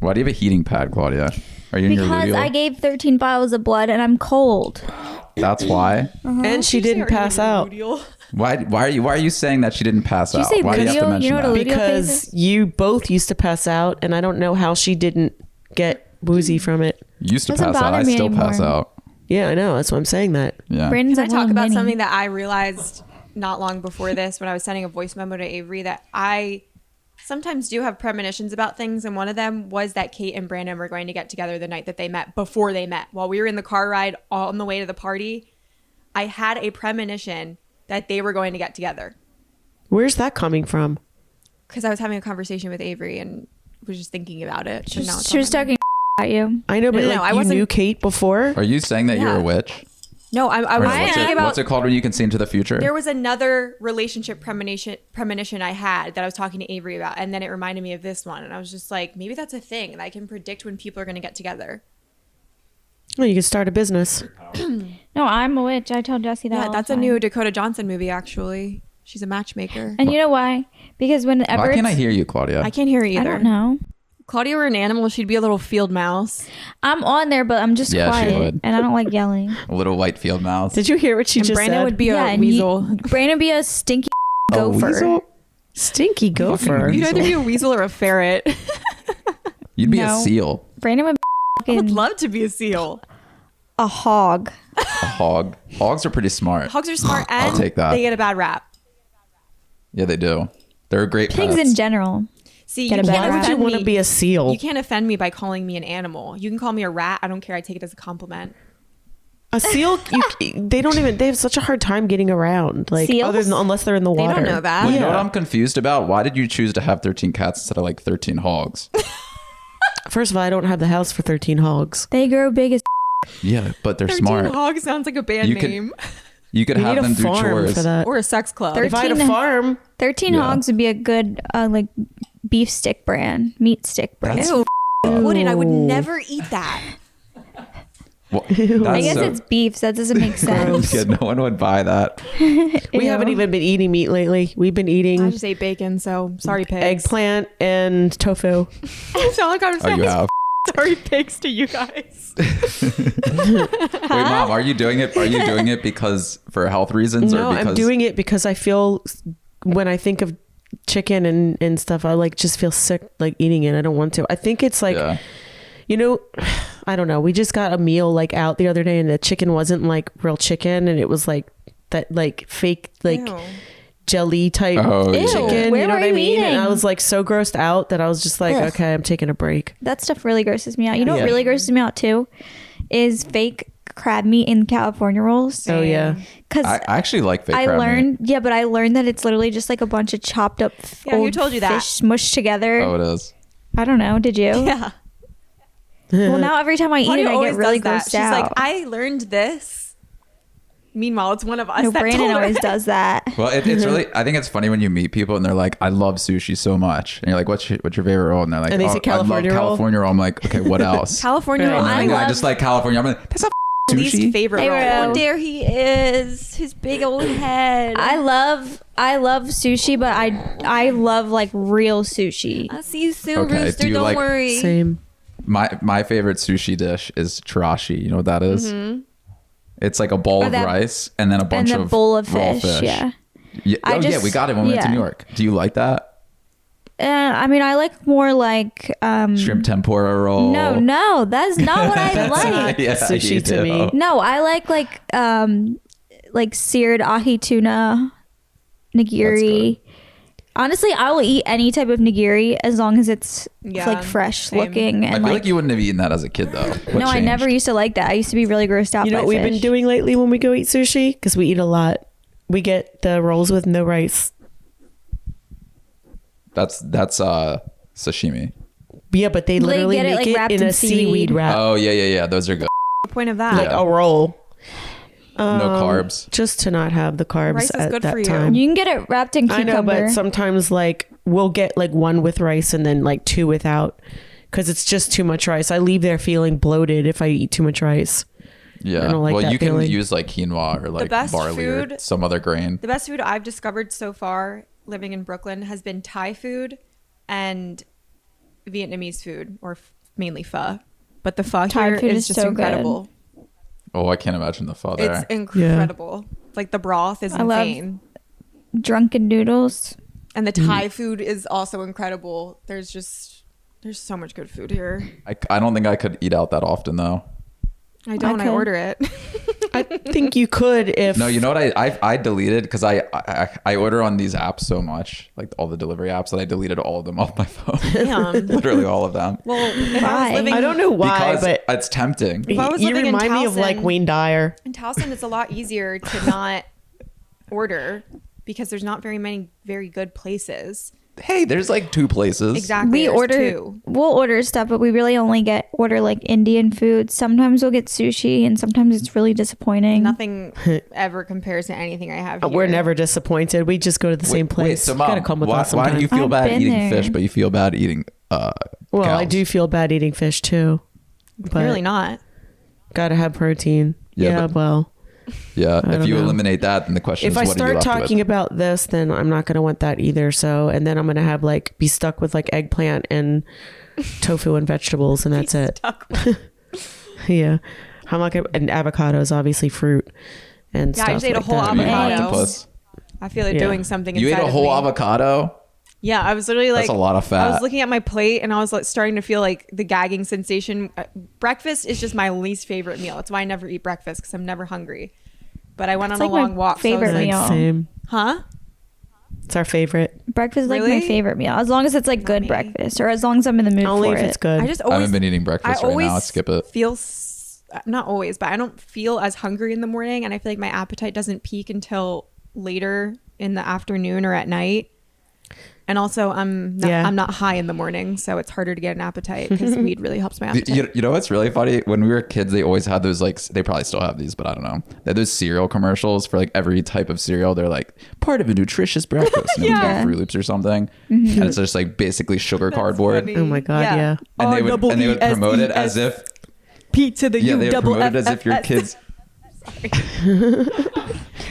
Why do you have a heating pad, Claudia? Are you in your Because luteal? I gave 13 vials of blood and I'm cold. That's why. And she didn't pass out. Why are you saying that she didn't pass Did you out? say Why do you have to luteal? mention You know what a that? luteal phase Because you both used to pass out, and I don't know how she didn't get woozy from it. You used to Doesn't pass out. bother I me still pass anymore. out. Yeah, I know. That's why I'm saying that. Yeah. Brandon's Can I a talk little about mini. something that I realized not long before this when I was sending a voice memo to Avery, that I sometimes do have premonitions about things, and one of them was that Kate and Brandon were going to get together the night that they met. Before they met, while we were in the car ride on the way to the party, I had a premonition that they were going to get together Where's that coming from? because I was having a conversation with Avery and was just thinking about it. So now it's She on was my mind. talking at you. I know, but No, like I you wasn't- knew Kate before. Are you saying that you're Yeah. a witch? No, I Or was what's thinking it, about. what's it called when you can see into the future? There was another relationship premonition I had that I was talking to Avery about, and then it reminded me of this one, and I was just like, maybe that's a thing, and I can predict when people are going to get together. Well, you could start a business. No, I'm a witch. I tell Jesse that. Yeah, all that's the a time. new Dakota Johnson movie, actually. She's a matchmaker. And you know why? Because whenever Why can't I it's- hear you, Claudia? I can't hear her I either. don't know. Claudia were an animal, she'd be a little field mouse. I'm on there, but I'm just Yeah, she quiet, would. and I don't like yelling. A little white field mouse. Did you hear what she And just Brandon said? would be a and weasel. Brandon be a stinky A gopher. weasel? Stinky gopher. Fucking You'd either be a weasel or a ferret. You'd be No. a seal. Brandon would be I would fucking love to be a seal. a hog. A hog. Hogs are pretty smart. Hogs are smart and I'll take that. they get a bad rap. Yeah, they do. They're great Pigs pets. in general. See, Get you a bad can't rap. Why would you offend want to me. be a seal? You can't offend me by calling me an animal. You can call me a rat. I don't care. I take it as a compliment. A seal, they don't even, they have such a hard time getting around. Like, Seals? other than, unless they're in the They water. don't know that. Well, you know Yeah. what I'm confused about? Why did you choose to have 13 cats instead of like 13 hogs? First of all, I don't have the house for 13 hogs. They grow big as. Yeah, but they're 13 smart. Hogs sounds like a band You could- name. You could We have need them a do farm chores. for that. Or a sex club. If I had a 13 farm, 13 Yeah. hogs would be a good like beef stick brand, meat stick brand. That's- Ew. I wouldn't. I would Ooh. never eat that. Well, I that's guess so- it's beef, so that doesn't make sense. Yeah, no one would buy that. we Ew. haven't even been eating meat lately. We've been I eating just ate bacon, so sorry, pigs. eggplant and tofu. I sound like I'm Oh, you saying have? sorry, pigs to you guys. Wait, Mom, are you doing it? Are you doing it because for health reasons No, or because I'm doing it because I feel when I think of chicken and stuff, I like just feel sick like eating it. I don't want to. I think it's like, Yeah. you know, I don't know. We just got a meal like out the other day and the chicken wasn't like real chicken and it was like that like fake like Ew. jelly type Oh, yeah. chicken. Where you know were what I you mean? And I eating? was like so grossed out that I was just like, Ugh. okay, I'm taking a break. That stuff really grosses me out. You know Yeah. what really grosses me out too? Is fake crab meat in California rolls. Oh yeah. Because I actually like fake I crab learned, meat. yeah, but I learned that it's literally just like a bunch of chopped up Yeah, who old told you that? fish smushed together. Oh, it is. I don't know. Did you? Yeah. Well, now every time I eat Claudia it, I always get really does that. grossed She's out. like, I learned this. Meanwhile, it's one of us no, that Brandon told her. always does that. Well, it's really. I think it's funny when you meet people and they're like, "I love sushi so much," and you're like, "What's your favorite roll?" And they're like, And they say California I love roll. California roll." I'm like, "Okay, what else?" California Right. roll. And I then I love just like California. I'm like, "That's a least sushi." favorite Hey, roll. bro. Oh, there he is. His big old head. I love sushi, but I love like real sushi. I'll see you soon, Okay, Rooster. do you Don't like- worry. Same. My favorite sushi dish is chirashi. You know what that is? It's like a bowl Or of that- rice and then a bunch And a of bowl of raw fish. Yeah. Yeah. I Oh yeah, just- we got it when we went to yeah. New York. Do you like that I mean, I like more like shrimp tempura roll? No, that's not what I That's like. not Yeah, sushi you to do. me. No, I like seared ahi tuna, nigiri. Honestly, I will eat any type of nigiri as long as it's Yeah, like fresh same. looking I and feel like you wouldn't have eaten that as a kid though. What no, I never changed? used to like that. I used to be really grossed out. You know by what we've fish. been doing lately when we go eat sushi? Because we eat a lot. We get the rolls with no rice. That's sashimi. Yeah, but they literally get it, make like, it wrapped in in a seaweed seaweed. wrap. Oh yeah. Those are good. The point of that. Like Yeah. a roll. No carbs. Just to not have the carbs Rice is at good that for you. time. You can get it wrapped in I cucumber. know, but sometimes like we'll get like one with rice and then like two without because it's just too much rice. I leave there feeling bloated if I eat too much rice. Yeah. I don't like well, that you can feeling. use like quinoa or like best barley or food- some other grain. The best food I've discovered so far living in Brooklyn has been Thai food and Vietnamese food or mainly pho, but the pho Thai here food is is just so incredible. Oh, I can't imagine the pho there. It's incredible. Like the broth is I love- insane. Drunken noodles. And the Thai food is also incredible. There's so much good food here. I don't think I could eat out that often though. I don't. I could. order it. I think you could if No, you know what? I deleted because I order on these apps so much, like all the delivery apps, that I deleted all of them off my phone. Damn. Literally all of them. Well, if I Why? was living I don't know why, Because but it's tempting. If I was you living in remind me of like Towson- Wayne Dyer. in Towson, it's a lot easier to not order because there's not very many very good places. Hey, there's like 2 places. Exactly. We'll order stuff, but we really only order like Indian food. Sometimes we'll get sushi, and sometimes it's really disappointing. Nothing ever compares to anything I have here. We're never disappointed. We just go to the same place. Wait, so You Mom, gotta come with us why do sometime. you feel I've bad been eating there. fish, but you feel bad eating Well, I cows? do feel bad eating fish too, but Really not. gotta have protein. Yeah, Yeah, but- well, Yeah, I if don't you know. eliminate that, then the question if is, I what are you start left talking with? about this, then I'm not gonna want that either. So, and then I'm gonna have be stuck with like eggplant and tofu and vegetables, and that's it. Stuck with- Yeah, I'm not gonna, and avocados, obviously fruit and Yeah, I stuff just ate a like whole that. I mean, avocado. octopus. I feel like Yeah. doing something You ate inside a of whole me. avocado? Yeah, I was literally like, That's a lot of I fat. was looking at my plate and I was like starting to feel like the gagging sensation. Breakfast is just my least favorite meal. That's why I never eat breakfast because I'm never hungry. But I went That's on a like my long walk. So I was favorite like, meal. Same. huh? It's our favorite. Breakfast is like Really? my favorite meal, as long as it's like good me. breakfast, or as long as I'm in the mood Only for if it. it's good. I just I always haven't been eating breakfast right now. I'd skip it. Not always, but I don't feel as hungry in the morning, and I feel like my appetite doesn't peak until later in the afternoon or at night. And also, I'm not high in the morning, so it's harder to get an appetite because weed really helps my appetite. You know what's really funny? When we were kids, they always had those they probably still have these, but I don't know. They had those cereal commercials for like every type of cereal. They're like part of a nutritious breakfast. And it would be Yeah. Fruit Loops or something, and it's just like basically sugar cardboard. funny. Oh my God, yeah. And they would promote it as if P to the they U would double promote it F as if your F S. kids.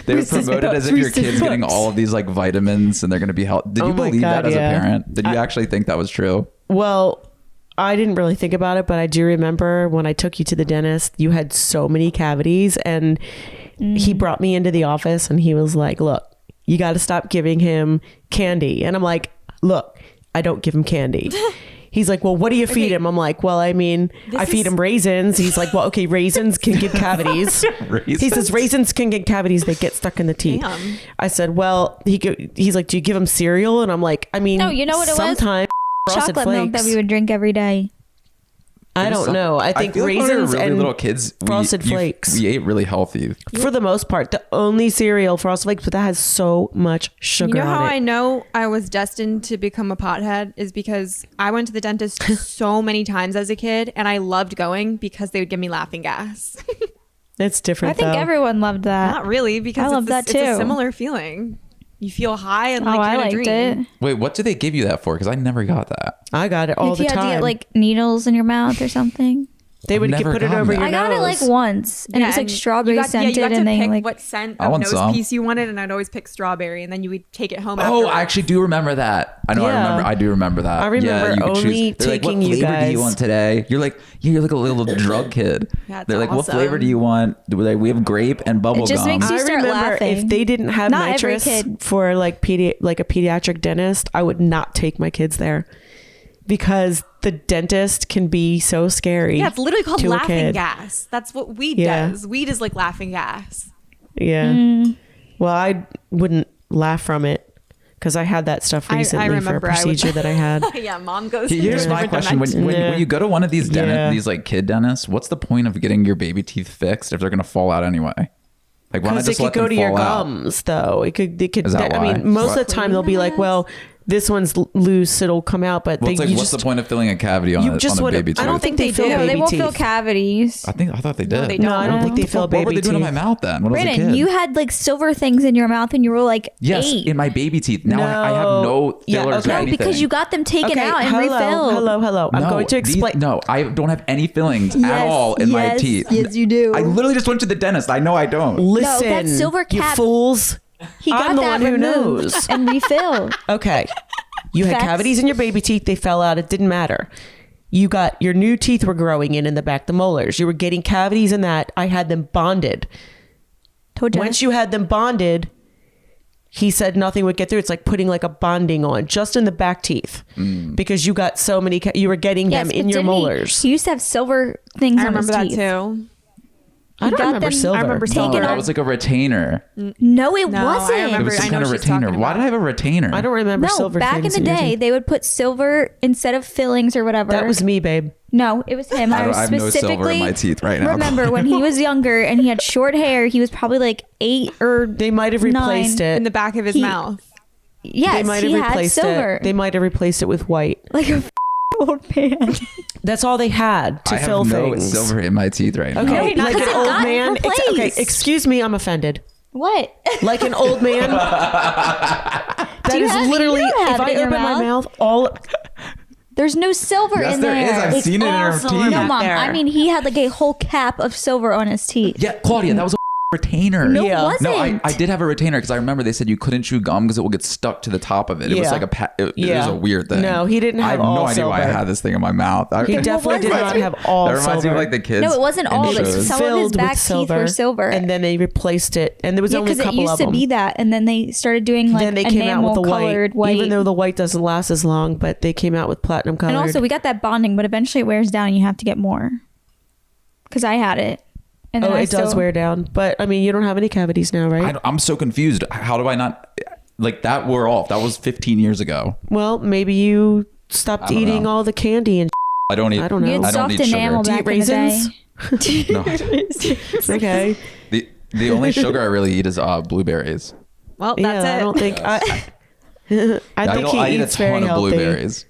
They would promote it as if your kid's getting all of these like vitamins and they're going to be healthy. Did Oh you my believe God, that as yeah. a parent? Did you actually think that was true? Well, I didn't really think about it, but I do remember when I took you to the dentist, you had so many cavities, and he brought me into the office and he was like, look, you got to stop giving him candy. And I'm like, look, I don't give him candy. He's like, well, what do you feed him? I'm like, well, I mean, I feed him raisins. He's like, well, okay, raisins can give cavities. He says raisins can get cavities. They get stuck in the teeth. Damn. I said, well, he's like, do you give him cereal? And I'm like, I mean, No, you know what it was? sometimes Frosted Chocolate milk that Flakes. we would drink every day. I don't know. I think feel like when we were raisins really and little kids, Frosted Flakes. We ate really healthy. For the most part, the only cereal, Frosted Flakes, but that has so much sugar You know how on I it. know I was destined to become a pothead is because I went to the dentist so many times as a kid, and I loved going because they would give me laughing gas. It's different. I think though. everyone loved that. Not really, because I love it's that It's a too. similar feeling. You feel high and Oh, like I in a liked dream. it. Wait, what do they give you that for? Because I never got that. I got it all if the you had time. to get like needles in your mouth or something. they would I've never put it gotten over that. your I got it like nose. once, and it was like strawberry scented, you got to and they pick like what scent I of want nose some. piece you wanted, and I'd always pick strawberry, and then you would take it home. Oh, afterwards. I actually do remember that. I know. Yeah. I do remember that. I remember yeah, you could only choose. They're like, taking what you flavor do you guys- want today? You're like a little drug kid. Yeah, it's They're like, what awesome. flavor do you want? They're like, we have grape and bubble It just gum. makes you I start remember laughing. if they didn't have Not every nitrous kid. for like a pediatric dentist, I would not take my kids there because the dentist can be so scary. Yeah, it's literally called to a laughing kid. gas. That's what weed Yeah. does. Weed is like laughing gas. Yeah. Well, I wouldn't laugh from it because I had that stuff I recently for a remember I would- procedure that I had. Yeah, mom goes. Here's into a my different question: dimension. when you go to one of these Yeah. these like kid dentists, what's the point of getting your baby teeth fixed if they're gonna fall out anyway? Like, why not Because it just could let go them to your fall out? gums, though. It could. Is that I why? mean, most What? of the time they'll be like, "Well, this one's loose; it'll come out." But Well, it's like, you what's just the point of filling a cavity on you a, just on a would- baby I tooth? don't think they fill No, baby they won't fill teeth. cavities. I thought they did. they No, I don't think they What the fill fuck? What were baby they doing in teeth. my mouth then? When I was a Brandon, kid? you had like silver things in your mouth, and you were like Yes, 8. in my baby teeth. Now I have No. no Yeah, fillers okay. or No, anything. because you got them taken out and refilled. Hello. I'm No, going to these- explain. no, I don't have any fillings at all in my yes, teeth. yes, you do. I literally just went to the dentist. I know I don't. Listen, that silver you cap- fools. He got I'm the that one who removed knows. and refilled. Okay. You had Facts. cavities in your baby teeth. They fell out. It didn't matter. You got your new teeth were growing in the back, the molars. You were getting cavities in that. I had them bonded. Told you. Once you had them bonded, he said nothing would get through. It's like putting like a bonding on just in the back teeth because you got so many. You were getting them in your molars. He used to have silver things I on his remember that teeth. too. I don't got remember them- silver. I remember No, silver. that was like a retainer. No, it No, I wasn't. It remember- was some I know kind of what she's talking retainer. Why about. did I have a retainer? I don't remember No, silver. back in things the your day, teeth. they would put silver instead of fillings or whatever. That was me, babe. No, it was him. I I have no silver specifically in my teeth right now. remember when he was younger and he had short hair. He was probably like 8 or They might have replaced 9. it. In the back of his He- mouth. Yes, They might he have had replaced silver. it. They might have replaced it with white. Like a old man. That's all they had to I have fill no things. silver in my teeth right now. Okay, No, like because an it old got man. Okay, replaced. excuse me, I'm offended. What? Like an old man. That you is have- literally, you don't have if it I in your open my mouth? mouth, all There's no silver Yes, in there is. there. I've seen it in her also teeth. in No, that mom. there. I mean, he had like a whole cap of silver on his teeth. Yeah, Claudia, that was a retainer. No, Yeah. it wasn't. No, I did have a retainer because I remember they said you couldn't chew gum because it will get stuck to the top of it. It was Yeah. like it was Yeah. a weird thing. No, he didn't I have have all no idea why I silver. had this thing in my mouth. he definitely did was not it? have all That reminds me silver. of like the kids. No, it wasn't in all the of it. shows. Some of his Filled back with teeth were silver. and then they replaced it, and there was Yeah, only a because it couple used of to them. be that, and then they started doing like Then they came out with the enamel-colored white. even though the white doesn't last as long, but they came out with platinum colored. And also, we got that bonding, but eventually it wears down, and you have to get more. Because I had it, and then oh, I it does still- wear down, but I mean, you don't have any cavities now, right? I'm so confused. How do I not like that? Wore off. That was 15 years ago. Well, maybe you stopped I don't eating know. all the candy and. I don't eat. I don't know. You had I don't soft need enamel sugar. back Do you eat in the raisins? day. No, I don't. Okay. The only sugar I really eat is blueberries. Well, Yeah, that's it. I don't think I think I he eat a eats very ton of healthy. blueberries.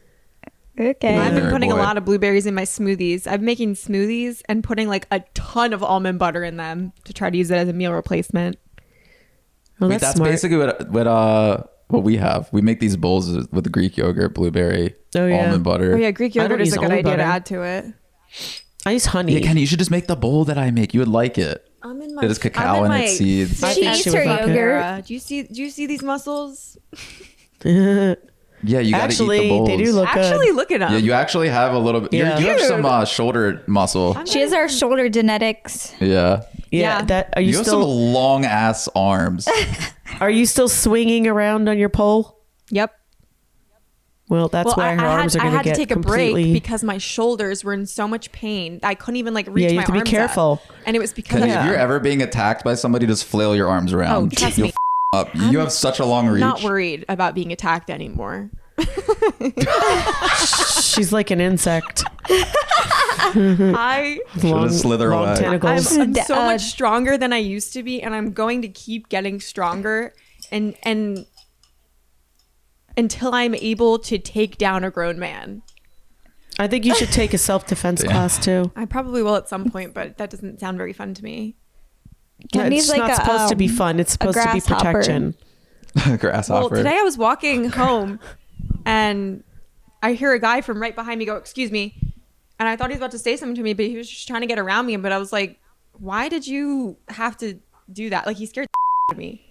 Okay. I've been Blueberry putting boy. a lot of blueberries in my smoothies. I'm making smoothies and putting like a ton of almond butter in them to try to use it as a meal replacement. Well, Wait, that's smart. basically what we have. We make these bowls with Greek yogurt, blueberry, Oh, yeah. almond butter. Oh yeah, Greek I don't yogurt is use a good almond idea to butter. add to it. I use honey. Yeah, Kenny, you should just make the bowl that I make. You would like it. I'm in It is cacao and it's seeds. I She think eats would her like it. yogurt. Do you see these muscles? Yeah, you got to eat Actually, the bowls. they do look Actually, good. look at them. Yeah, you actually have a little bit. Yeah. You have some shoulder muscle. She has our shoulder genetics. Yeah. Yeah, Yeah. that are You, you have some still long ass arms. are you still swinging around on your pole? Yep. Well, that's why her arms are I going to had to get take a completely. break because my shoulders were in so much pain. I couldn't even like reach Yeah, you my have to be arms careful. up. And it was because Kenny, of if you're ever being attacked by somebody, just flail your arms around. Oh, trust You'll me. up. You have such a long reach. not worried about being attacked anymore. She's like an insect. I Long, slither long away. tentacles. I'm so Uh, much stronger than I used to be, and I'm going to keep getting stronger and until I'm able to take down a grown man. I think you should take a self-defense class too. I probably will at some point, but that doesn't sound very fun to me. Kenny's It's like not supposed to be fun. It's supposed to be grasshopper. protection. Well, Grasshopper. today I was walking home and I hear a guy from right behind me go, "Excuse me." And I thought he was about to say something to me, but he was just trying to get around me. But I was like, why did you have to do that? Like, he scared the out of me.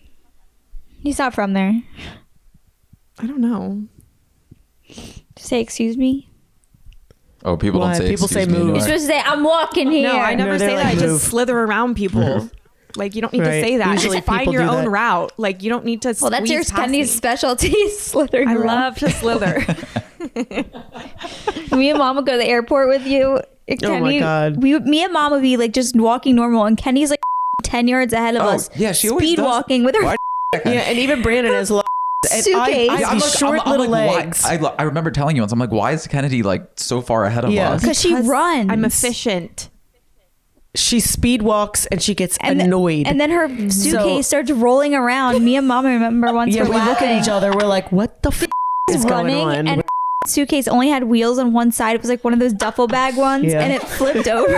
He's not from there. I don't know. Say excuse me. Oh, people Why? don't say People say excuse me move. You're anymore. supposed to say I'm walking here. No, I never No, they're say like, that. I move. just slither around people. Like, you don't need Right. to say that. Usually Just find people your do own that. route. Like, you don't need to Well, that's your squeeze past Kenny's me. specialty, slithering I around. love to slither. Me and Mom would go to the airport with you. Oh my God. Me and Mom would be like just walking normal, and Kenny's like 10 yards ahead of Oh, us. yeah, she always speed does. walking with her Why- Yeah, and even Brandon has long and Suitcase. I have these short little why- legs. I remember telling you once. I'm like, why is Kennedy like so far ahead of Yeah. us? because she runs. I'm efficient. She speed walks and she gets and annoyed. and then her suitcase starts rolling around. Me and Mom remember once yeah, we're we look laughing. at each other. We're like, what the f is going running, on? and her suitcase only had wheels on one side. It was like one of those duffel bag ones, Yeah. and it flipped over.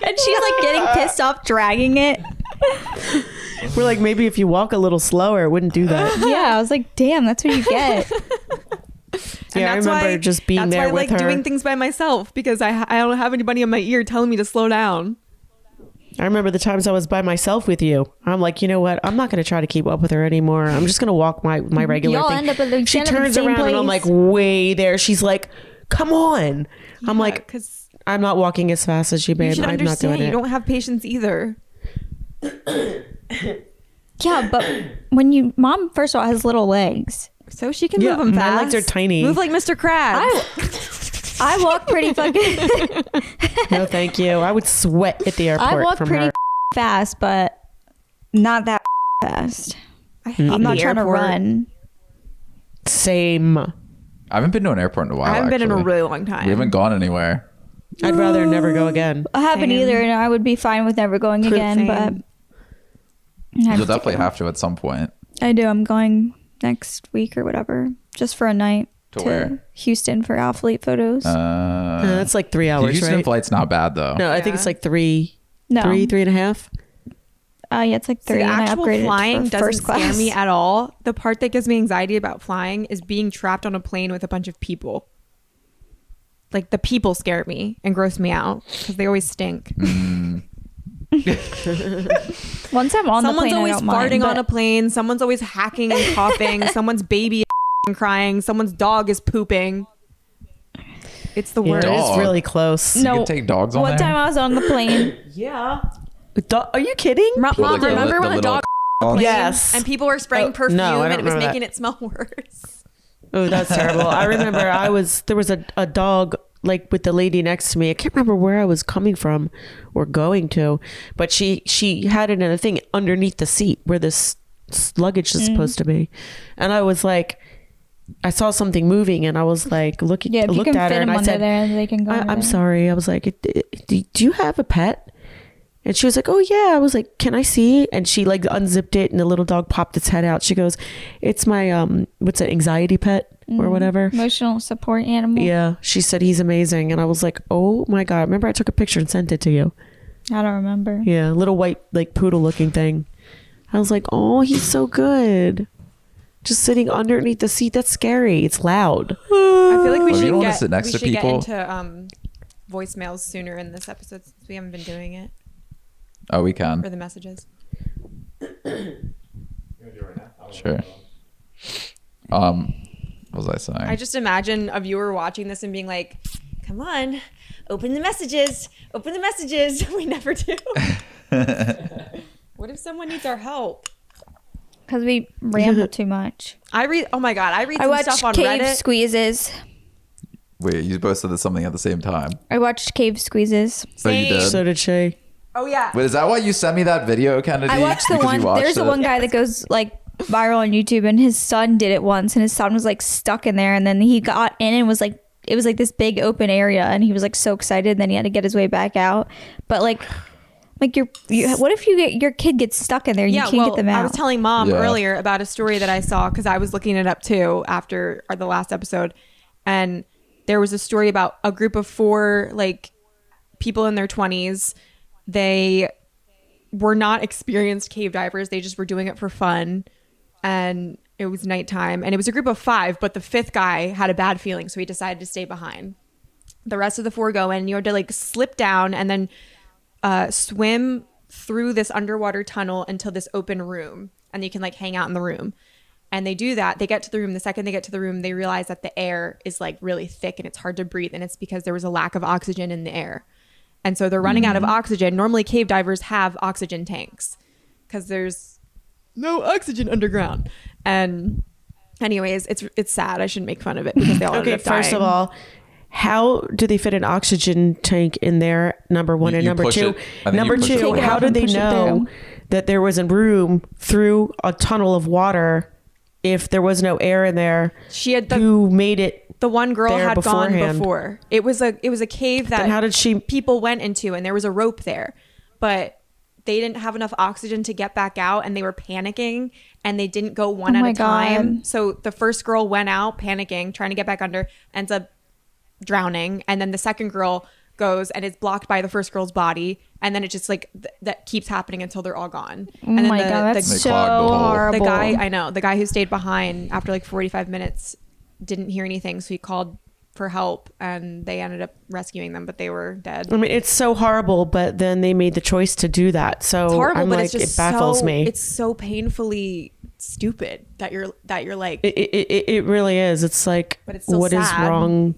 And she's like getting pissed off dragging it. We're like, maybe if you walk a little slower, it wouldn't do that. Yeah, I was like, damn, that's what you get. Yeah, I remember just being there that's why with I like her. doing things by myself because I don't have anybody in my ear telling me to slow down. I remember the times I was by myself with you. I'm like, you know what? I'm not going to try to keep up with her anymore. I'm just going to walk my regular Y'all thing. end up at the, She end up at the turns same around and I'm place. like way there. She's like, come on. I'm like, because I'm not walking as fast as you, you babe. should I'm not understand doing you it. don't have patience either. Yeah, but when mom first of all has little legs. So she can Yeah, move them my fast. legs are tiny. Move like Mr. Krabs. I walk pretty fucking. No, thank you. I would sweat at the airport I walk from pretty her. fast, but not that fast. I'm not the trying to airport. run. Same. I haven't been to an airport in a while. I haven't been in a actually. really long time. We haven't gone anywhere. I'd rather never go again. I haven't Same. either, and I would be fine with never going again. Same. But You'll definitely have to at some point. I do. I'm going next week or whatever, just for a night To where? Houston for athlete photos. That's like 3 The hours, Houston right? flight's not bad though. No, I think it's like three No. and a half. Yeah, it's like So 3, the and I actual upgraded flying it for doesn't first class. scare me at all. The part that gives me anxiety about flying is being trapped on a plane with a bunch of people. Like the people scare me and gross me out because they always stink. Once I'm on the Someone's plane, always I don't mind, farting on but a plane. Someone's always hacking and coughing. Someone's baby is crying. Someone's dog is pooping. It's the Yeah, worst. it's Dog. really close. You No. can take dogs on One there. time I was on the plane. Yeah. Are you kidding? Mom, Well, the- remember the when the little dog dogs? Yes. and people were spraying Oh, perfume no, I and don't it was remember making that. it smell worse? Oh, that's terrible. I remember there was a dog like with the lady next to me. I can't remember where I was coming from or going to, but she had it in a thing underneath the seat where this luggage is supposed to be. And I was like, I saw something moving and I was like, Yeah, if you looked can at fit her and them I under said, there, they can go. I'm sorry. I was like, do you have a pet? And she was like, oh yeah. I was like, can I see? And she like unzipped it and the little dog popped its head out. She goes, it's my, what's it, anxiety pet or whatever. Emotional support animal. Yeah. She said he's amazing. And I was like, oh my God. Remember I took a picture and sent it to you. I don't remember. Yeah. Little white, like poodle looking thing. I was like, oh, he's so good. Just sitting underneath the seat. That's scary. It's loud. I feel like we Well, you should don't wanna get, sit next we to should people. get into voicemails sooner in this episode since we haven't been doing it Oh, we can. for the messages. Sure. What was I saying? I just imagine a viewer watching this and being like, come on, open the messages. Open the messages. We never do. What if someone needs our help? Because we ramble too much. I read some I watched stuff on Cave Reddit. Squeezes. Wait, you both said something at the same time. I watched Cave Squeezes. Oh, you did? So did she. Oh yeah. Wait, is that why you sent me that video, Kennedy? I watched the Because one. you watched There's the it? one guy that goes like viral on YouTube, and his son did it once, and his son was like stuck in there, and then he got in and was like, it was like this big open area, and he was like so excited. And then he had to get his way back out, but like what if your kid gets stuck in there? And you can't get them out. I was telling Mom Yeah. earlier about a story that I saw because I was looking it up too after the last episode, and there was a story about a group of 4 like people in their 20s. They were not experienced cave divers. They just were doing it for fun, and it was nighttime. And it was a group of 5, but the 5th guy had a bad feeling, so he decided to stay behind. The rest of the 4 go in. You had to like slip down and then swim through this underwater tunnel until this open room, and you can like hang out in the room. And they do that. They get to the room. The second they get to the room, they realize that the air is like really thick and it's hard to breathe, and it's because there was a lack of oxygen in the air. And so they're running out of oxygen. Normally cave divers have oxygen tanks because there's no oxygen underground. And anyways, it's sad. I shouldn't make fun of it because they all Okay, ended up dying. first of all, how do they fit an oxygen tank in there? Number one. And You number push two, it. I think number you push two, it. Take it how out do and they push it know through. that there was a room through a tunnel of water if there was no air in there? She had Who made it? the one girl there had beforehand? gone before. It was a cave that Then how did she? people went into, and there was a rope there, but they didn't have enough oxygen to get back out, and they were panicking, and they didn't go one Oh at my a time. God. So the first girl went out panicking, trying to get back under, ends up drowning, and then the second girl goes and is blocked by the first girl's body, and then it just like that keeps happening until they're all gone. Oh And then my god, that's They so clogged the hole. horrible. the guy who stayed behind after like 45 minutes didn't hear anything, so he called for help and they ended up rescuing them, but they were dead. I mean, it's so horrible, but then they made the choice to do that. So It's horrible, I'm but like, it's just it baffles so, me. It's so painfully stupid that you're like, It really is. It's like, But it's so what is sad. wrong?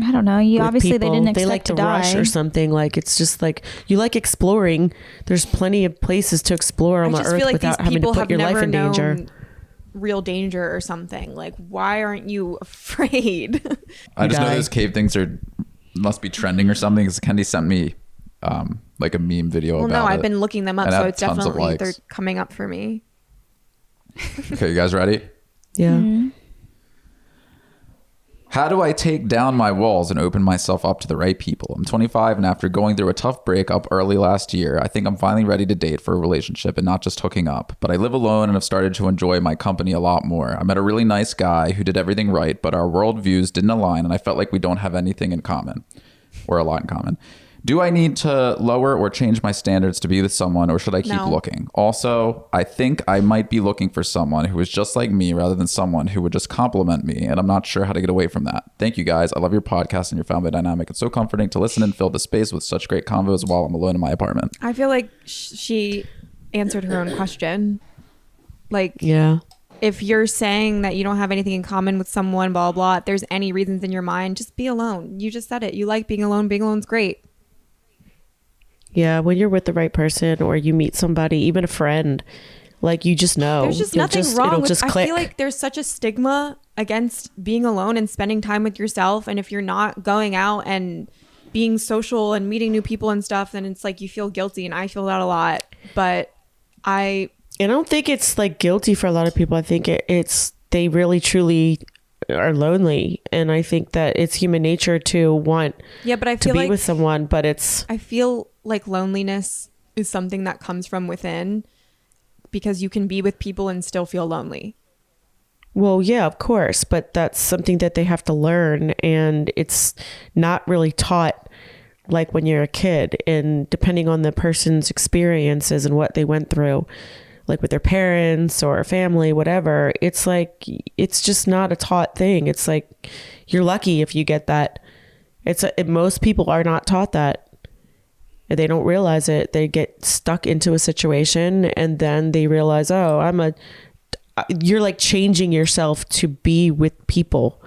I don't know. You with obviously people? they didn't expect They like to to rush die. or something. Like, it's just like, you like exploring. There's plenty of places to explore on I the just earth feel like these without having to people put have your life never in danger. known real danger or something. Like, why aren't you afraid? I just know die. those cave things must be trending or something, because Kendi sent me like a meme video Well, about no, it. I've been looking them up, And so had it's tons of definitely, they're likes. coming up for me. Okay, you guys ready? Yeah. How do I take down my walls and open myself up to the right people? I'm 25, and after going through a tough breakup early last year, I think I'm finally ready to date for a relationship and not just hooking up. But I live alone and have started to enjoy my company a lot more. I met a really nice guy who did everything right, but our worldviews didn't align, and I felt like we don't have anything in common, or a lot in common. Do I need to lower or change my standards to be with someone, or should I keep No. looking? Also, I think I might be looking for someone who is just like me rather than someone who would just compliment me, and I'm not sure how to get away from that. Thank you guys. I love your podcast and your family dynamic. It's so comforting to listen and fill the space with such great convos while I'm alone in my apartment. I feel like she answered her own question. Like, Yeah. if you're saying that you don't have anything in common with someone, blah, blah, if there's any reasons in your mind, just be alone. You just said it. You like being alone. Being alone's great. Yeah. When you're with the right person or you meet somebody, even a friend, like, you just know. There's just You'll nothing wrong it'll with, just I click. feel like there's such a stigma against being alone and spending time with yourself. And if you're not going out and being social and meeting new people and stuff, then it's like you feel guilty, and I feel that a lot. But And I don't think it's like guilty for a lot of people. I think it's they really truly are lonely, and I think that it's human nature to want yeah, but I to feel be like with someone, but it's I feel like loneliness is something that comes from within, because you can be with people and still feel lonely. well, yeah, of course, but that's something that they have to learn, and it's not really taught like when you're a kid, and depending on the person's experiences and what they went through, like with their parents or family, whatever, it's like, it's just not a taught thing. It's like, you're lucky if you get that. Most people are not taught that. They don't realize it. They get stuck into a situation, and then they realize, oh, you're like changing yourself to be with people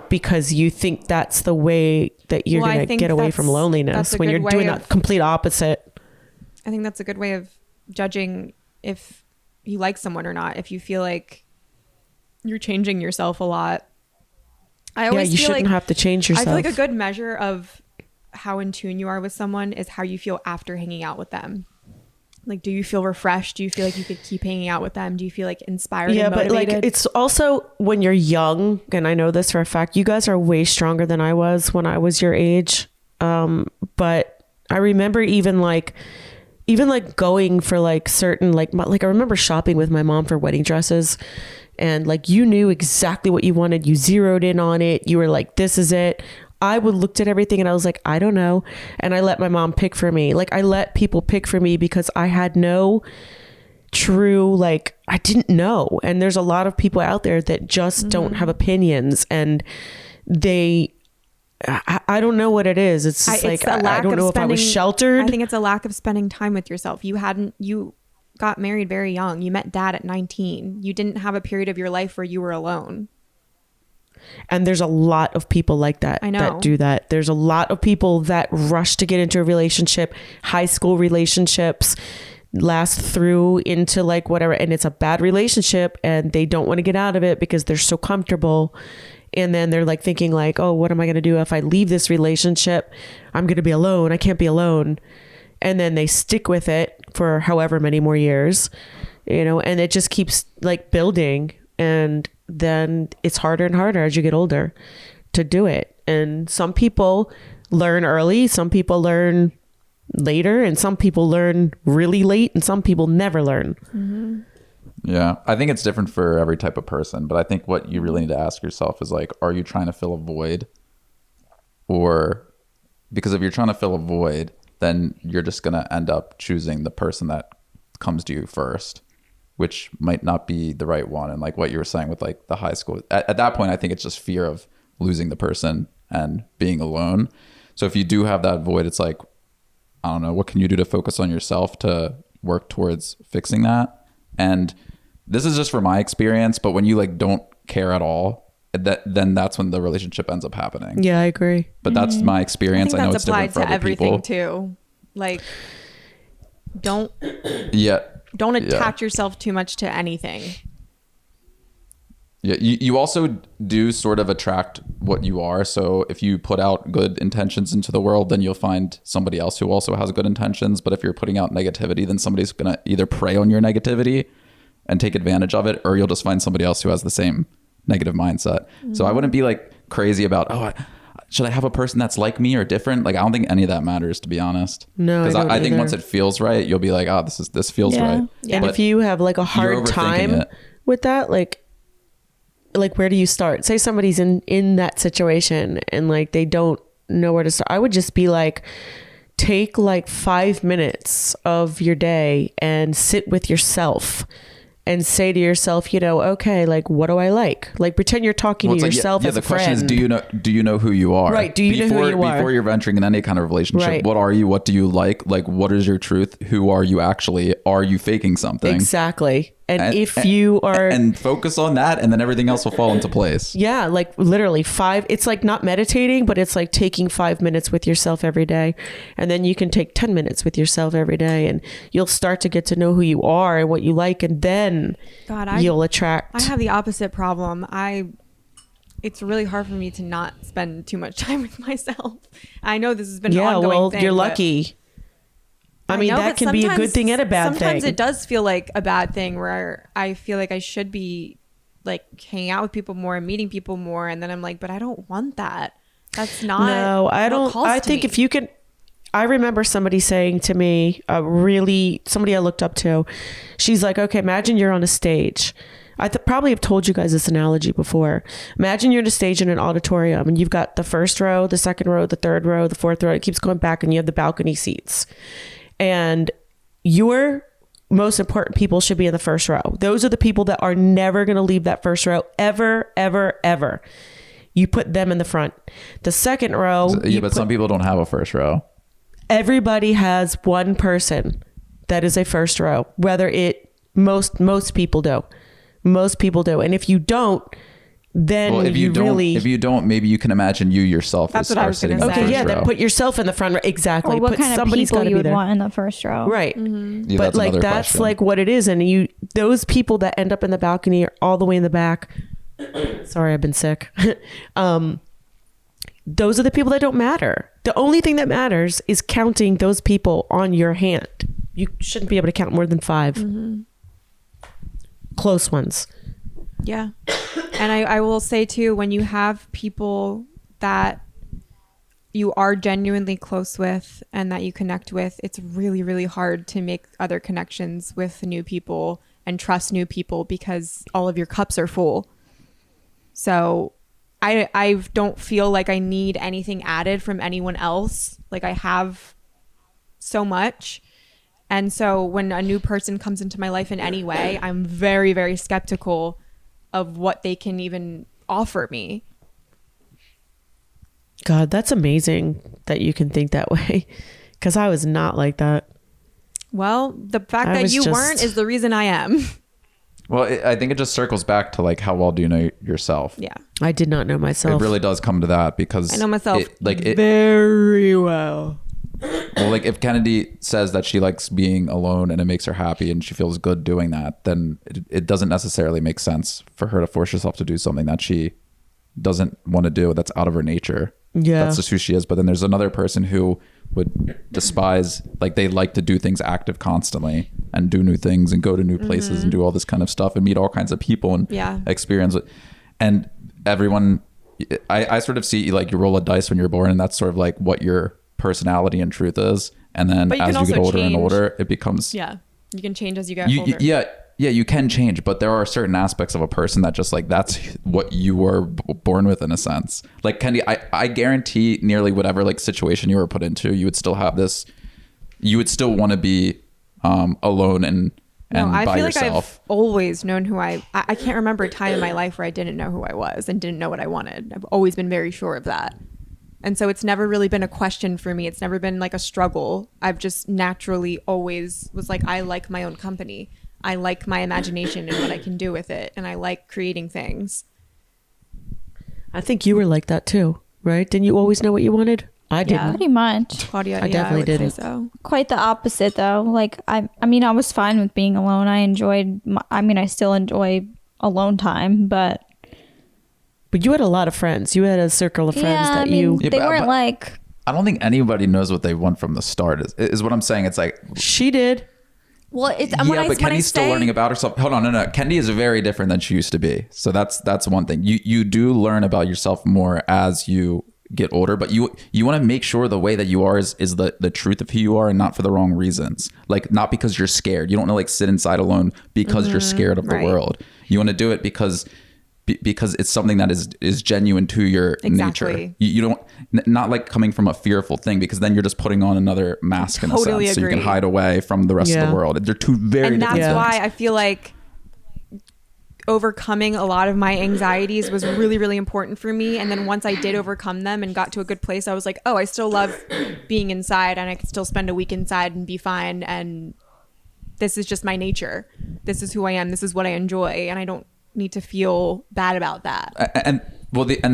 because you think that's the way that you're Well, I going to think get away that's- from that's loneliness a when good you're way doing of- the complete opposite. I think that's a good way of judging if you like someone or not. If you feel like you're changing yourself a lot. I Yeah, always you feel shouldn't like have to change yourself. I feel like a good measure of how in tune you are with someone is how you feel after hanging out with them. Like, do you feel refreshed? Do you feel like you could keep hanging out with them? Do you feel like inspired Yeah, and but motivated? like, it's also when you're young, and I know this for a fact, you guys are way stronger than I was when I was your age. But I remember even like going for like certain, like I remember shopping with my mom for wedding dresses, and like, you knew exactly what you wanted. You zeroed in on it. You were like, this is it. I would looked at everything and I was like, I don't know. And I let my mom pick for me. Like, I let people pick for me because I had no true, like, I didn't know. And there's a lot of people out there that just don't have opinions, and I don't know what it is. It's just it's like, a lack I don't of know if I was spending- sheltered. I think it's a lack of spending time with yourself. You got married very young. You met dad at 19. You didn't have a period of your life where you were alone. And there's a lot of people like that I know. that do that. There's a lot of people that rush to get into a relationship, high school relationships, last through into like whatever, and it's a bad relationship, and they don't want to get out of it because they're so comfortable. And then they're like thinking like, oh, what am I going to do if I leave this relationship? I'm going to be alone. I can't be alone. And then they stick with it for however many more years, and it just keeps like building. And then it's harder and harder as you get older to do it. And some people learn early, some people learn later, and some people learn really late, and some people never learn. Mm-hmm. Yeah, I think it's different for every type of person, but I think what you really need to ask yourself is like, are you trying to fill a void? Or because if you're trying to fill a void, then you're just going to end up choosing the person that comes to you first, which might not be the right one. And like what you were saying with like the high school, at that point, I think it's just fear of losing the person and being alone. So if you do have that void, it's like, I don't know, what can you do to focus on yourself to work towards fixing that? And this is just from my experience, but when you like don't care at all, then that's when the relationship ends up happening. Yeah, I agree. But that's my experience. I know it's different for other everything people. too. Like, don't Yeah. don't attach yourself too much to anything. Yeah, you also do sort of attract what you are. So if you put out good intentions into the world, then you'll find somebody else who also has good intentions. But if you're putting out negativity, then somebody's going to either prey on your negativity and take advantage of it, or you'll just find somebody else who has the same negative mindset. So I wouldn't be like crazy about, should I have a person that's like me or different? Like, I don't think any of that matters, to be honest. No, because I think either. once it feels right, you'll be like, this feels right. Yeah. And But if you have like a hard overthinking time it. with that, like where do you start? Say somebody's in that situation and like they don't know where to start. I would just be like, take like 5 minutes of your day and sit with yourself and say to yourself, okay, like, what do I like? Like, pretend you're talking Well, to it's like, yourself as the a friend. question is, do you know who you are? Right. Do you know who you are? Before you're venturing in any kind of relationship, Right. what are you? What do you like? Like, what is your truth? Who are you actually? Are you faking something? Exactly. And if you are... And focus on that, and then everything else will fall into place. Yeah, like literally it's like not meditating, but it's like taking 5 minutes with yourself every day. And then you can take 10 minutes with yourself every day, and you'll start to get to know who you are and what you like. And then you'll attract. I have the opposite problem. It's really hard for me to not spend too much time with myself. I know this has been an ongoing thing. You're lucky. I mean, know, that but can be a good thing and a bad thing. Sometimes it does feel like a bad thing where I feel like I should be like hanging out with people more and meeting people more. And then I'm like, but I don't want that. That's not. No, I don't. I think if you can. I remember somebody saying to me, somebody I looked up to, she's like, okay, imagine you're on a stage. I probably have told you guys this analogy before. Imagine you're on a stage in an auditorium and you've got the first row, the second row, the third row, the fourth row. It keeps going back and you have the balcony seats. And your most important people should be in the first row. Those are the people that are never going to leave that first row ever, ever, ever. You put them in the front. The second row. Yeah, but some people don't have a first row. Everybody has one person that is a first row. Most people do. Most people do. And if you don't, then if you don't, maybe you can imagine you yourself. That's what I was sitting gonna in say. the Okay, first then row. put yourself in the front row. Exactly. Or what kind of people you would want in the first row. Right. Yeah, But like that's question. like what it is. And those people that end up in the balcony are all the way in the back. Sorry, I've been sick. Those are the people that don't matter. The only thing that matters is counting those people on your hand. You shouldn't be able to count more than 5. Mm-hmm. Close ones. Yeah. And I will say too, when you have people that you are genuinely close with and that you connect with, it's really, really hard to make other connections with new people and trust new people because all of your cups are full. So I don't feel like I need anything added from anyone else. Like I have so much. And so when a new person comes into my life in any way, I'm very, very skeptical of what they can even offer me. God, that's amazing that you can think that way. Because I was not like that. Well, the fact that you weren't is the reason I am. Well, I think it just circles back to like how well do you know yourself? Yeah. I did not know myself. It really does come to that because I know myself very well. Well, like if Kennedy says that she likes being alone and it makes her happy and she feels good doing that, then it doesn't necessarily make sense for her to force herself to do something that she doesn't want to do, that's out of her nature. Yeah. That's just who she is. But then there's another person who would despise, like they like to do things active constantly and do new things and go to new places and do all this kind of stuff and meet all kinds of people and experience it. And everyone, I sort of see like you roll a dice when you're born and that's sort of like what your personality and truth is. And then as you get older and older, it becomes... Yeah. You can change as you get older. Yeah, you can change, but there are certain aspects of a person that just like that's what you were born with in a sense. Like Kendi, I guarantee nearly whatever like situation you were put into, you would still have this. You would still want to be alone and I by feel yourself. like I've always known who I can't remember a time in my life where I didn't know who I was and didn't know what I wanted. I've always been very sure of that. And so it's never really been a question for me. It's never been like a struggle. I've just naturally always was like, I like my own company. I like my imagination and what I can do with it. And I like creating things. I think you were like that too, right? Didn't you always know what you wanted? I didn't. Pretty much. Claudia, I definitely would say didn't. so. Quite the opposite though. Like I mean, I was fine with being alone. I still enjoy alone time, but you had a lot of friends. You had a circle of friends that you. Yeah, they but- weren't but- like. I don't think anybody knows what they want from the start. Is what I'm saying. It's like, She did. Well, it's yeah, but Kendi's still learning about herself. Hold on, no. Kendi is very different than she used to be. So that's one thing. You do learn about yourself more as you get older, but you want to make sure the way that you are is the truth of who you are and not for the wrong reasons. Like not because you're scared. You don't want to like sit inside alone because you're scared of the right. world. You want to do it because it's something that is genuine to your Exactly. nature. You don't not like coming from a fearful thing, because then you're just putting on another mask in a Totally sense, so you can agree. hide away from the rest of Yeah. the world. They're two very And different that's things. why I feel like overcoming a lot of my anxieties was really, really important for me. And then once I did overcome them and got to a good place, I was like, oh, I still love being inside and I can still spend a week inside and be fine. And this is just my nature. This is who I am. This is what I enjoy. And I don't need to feel bad about that. And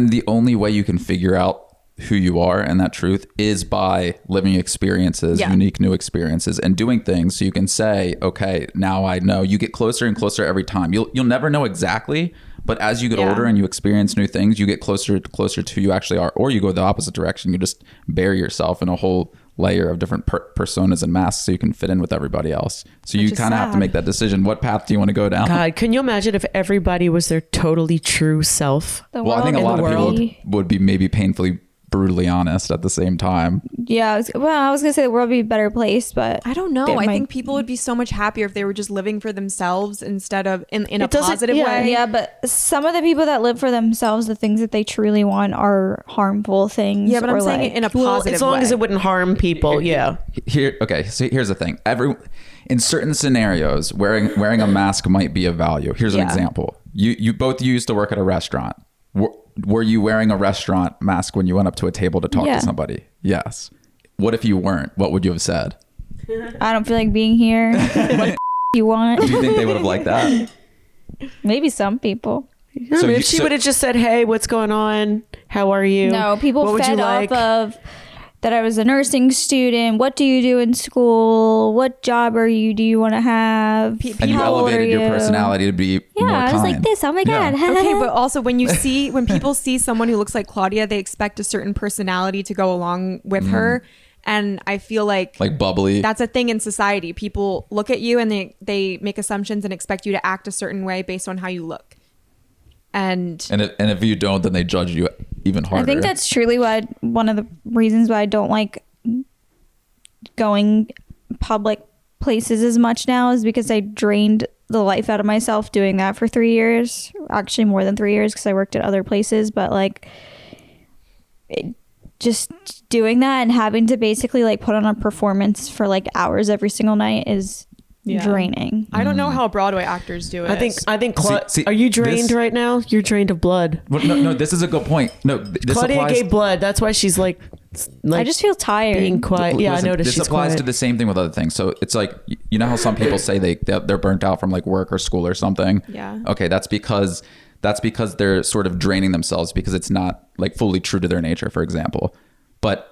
the only way you can figure out who you are and that truth is by living experiences, Yeah. unique new experiences, and doing things so you can say, okay, now I know. You get closer and closer every time. You'll never know exactly, but as you get Yeah. older and you experience new things, you get closer to who you actually are. Or you go the opposite direction. You just bury yourself in a whole layer of different personas and masks so you can fit in with everybody else. So you Which is kind of have to sad. make that decision. What path do you want to go down? God, can you imagine if everybody was their totally true self? The Well, I think a world lot of would people be- would be maybe painfully brutally honest at the same time. Yeah, I was gonna say the world would be a better place, but I don't know. It I might- think people would be so much happier if they were just living for themselves instead of in a It doesn't- positive yeah. way. yeah, but some of the people that live for themselves, the things that they truly want are harmful things. Yeah, but I'm or saying like, it in a Well, positive as long way. as it wouldn't harm people, yeah. Okay, so here's the thing. In certain scenarios, wearing a mask might be of value. Here's an Yeah. example. You both used to work at a restaurant. Were you wearing a restaurant mask when you went up to a table to talk Yeah. to somebody? Yes. What if you weren't? What would you have said? I don't feel like being here. What you want? Do you think they would have liked that? Maybe some people. Yeah, So if you- she so- would have just said, "Hey, what's going on? How are you?" No, people What would you fed like? off of that I was a nursing student. What do you do in school? What job do you want to have? And you How old elevated are your you? personality to be more Yeah, I was like kind. this. Oh my Yeah. god. Okay, but also when people see someone who looks like Claudia, they expect a certain personality to go along with her. And I feel like bubbly. that's a thing in society. People look at you and they make assumptions and expect you to act a certain way based on how you look. And And if you don't, then they judge you even harder. I think that's truly one of the reasons why I don't like going public places as much now is because I drained the life out of myself doing that for 3 years. Actually, more than 3 years because I worked at other places. But just doing that and having to basically like put on a performance for like hours every single night is Yeah. draining. I don't know how Broadway actors do it. I think. See, Are you drained this- right now? You're drained of blood. Well, no, this is a good point. No, this Claudia applies. gave blood. That's why she's like I just feel tired. being quiet. Yeah, Listen, I noticed this she's applies quiet. to the same thing with other things. So it's like, you know how some people say they're burnt out from like work or school or something. Yeah. Okay, that's because they're sort of draining themselves because it's not like fully true to their nature, for example.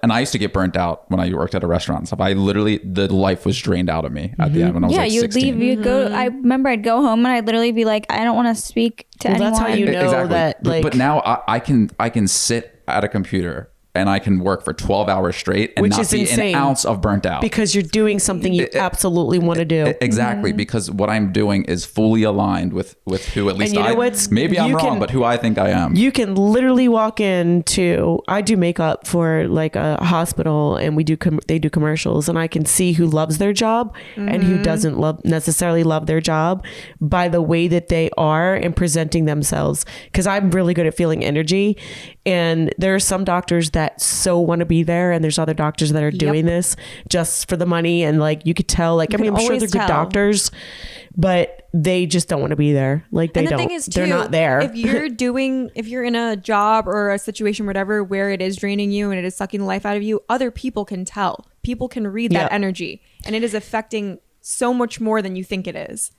And I used to get burnt out when I worked at a restaurant and stuff. The life was drained out of me at the end when I was Yeah, like you would 16. leave. You go. I remember I'd go home and I'd literally be like, I don't want to speak to Well, anyone. that's how you know Exactly. that. Like, but now I can sit at a computer and I can work for 12 hours straight and Which not is be insane. an ounce of burnt out. because you're doing something you absolutely want to do. Exactly, because what I'm doing is fully aligned with who at least you know what's- maybe I'm you wrong, can- but who I think I am. You can literally walk into. I do makeup for like a hospital, and they do commercials, and I can see who loves their job and who doesn't necessarily love their job by the way that they are and presenting themselves. Because I'm really good at feeling energy, and there are some doctors that that so want to be there, and there's other doctors that are doing this just for the money, and like you could tell, like, I mean, I'm sure they're good doctors, but they just don't want to be there. Like they and the don't, thing is, they're too, not there. if you're in a job or a situation, whatever, where it is draining you and it is sucking the life out of you, other people can tell. People can read that energy, and it is affecting so much more than you think it is.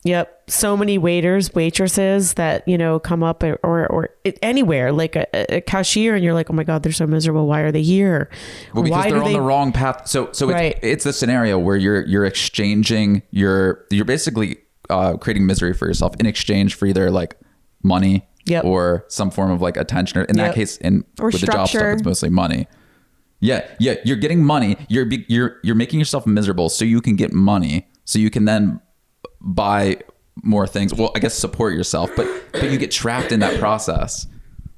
Yep. So many waitresses that, you know, come up or anywhere, like a cashier, and you're like, oh my God, they're so miserable. Why are they here? Well, because they're on the wrong path. So it's the scenario where you're exchanging you're basically creating misery for yourself in exchange for either like money or some form of like attention, or in that case, with the job stuff, it's mostly money. Yeah. You're getting money. You're making yourself miserable so you can get money, so you can then buy more things. Well, I guess support yourself, but you get trapped in that process.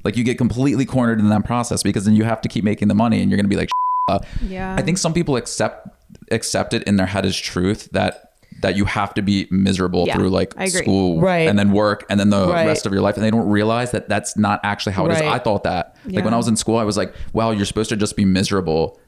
Like you get completely cornered in that process, because then you have to keep making the money, and you're gonna be like, I think some people accept it in their head as truth that you have to be miserable through like school and then work and then the rest of your life, and they don't realize that that's not actually how it is. I thought that like when I was in school, I was like, wow, you're supposed to just be miserable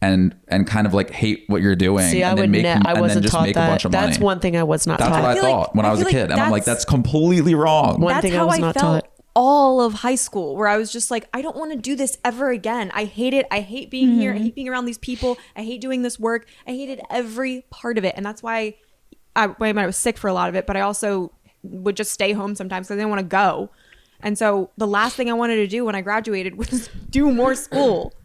and kind of like hate what you're doing. See, and I then I wasn't just taught make that. a bunch of money. That's one thing I was not taught. That's what I thought when I was a kid. And I'm like, that's completely wrong. One thing I was not taught. All of high school, where I was just like, I don't want to do this ever again. I hate it. I hate being here. I hate being around these people. I hate doing this work. I hated every part of it. And that's why I was sick for a lot of it, but I also would just stay home sometimes because I didn't want to go. And so the last thing I wanted to do when I graduated was do more school.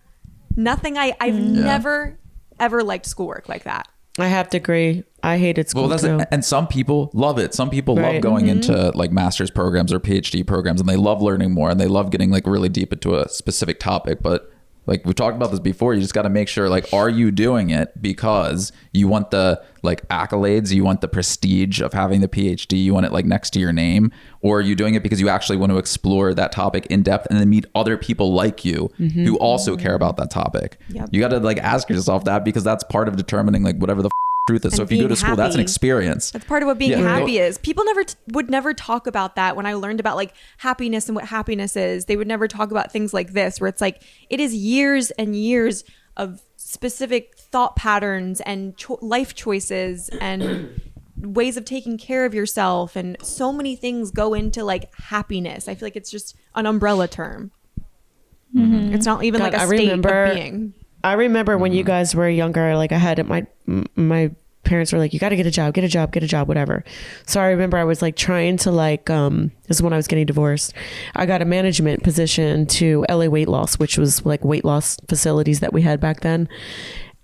I've never ever liked schoolwork like that. I have to agree. I hated school too. And some people love it. Some people love going into like master's programs or PhD programs, and they love learning more, and they love getting like really deep into a specific topic. But like we talked about this before, you just got to make sure, like, are you doing it because you want the like accolades, you want the prestige of having the PhD, you want it like next to your name, or are you doing it because you actually want to explore that topic in depth and then meet other people like you who also care about that topic? You got to like ask yourself that, because that's part of determining like whatever the truth is. So if you go to school, that's an experience. That's part of what being happy is. People would never talk about that. When I learned about like happiness and what happiness is, they would never talk about things like this, where it's like, it is years and years of specific thought patterns and life choices and ways of taking care of yourself. And so many things go into like happiness. I feel like it's just an umbrella term. It's not even like a state of being. I remember when you guys were younger, like I had my parents were like, you got to get a job, whatever. So I remember I was like trying to like, this is when I was getting divorced. I got a management position to LA Weight Loss, which was like weight loss facilities that we had back then.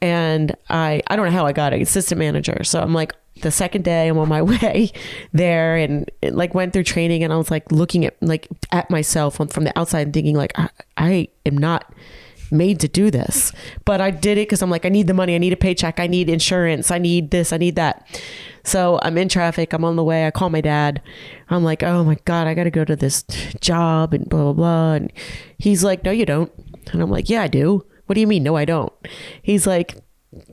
And I don't know how I got it, assistant manager. So I'm like, the second day I'm on my way there, and it like went through training, and I was like looking at myself from the outside and thinking like, I am not made to do this, but I did it because I'm like, I need the money, I need a paycheck, I need insurance, I need this, I need that. So I'm in traffic, I'm on the way, I call my dad, I'm like, oh my God, I got to go to this job and blah blah blah. And he's like, no you don't. And I'm like, yeah I do. What do you mean no I don't? He's like,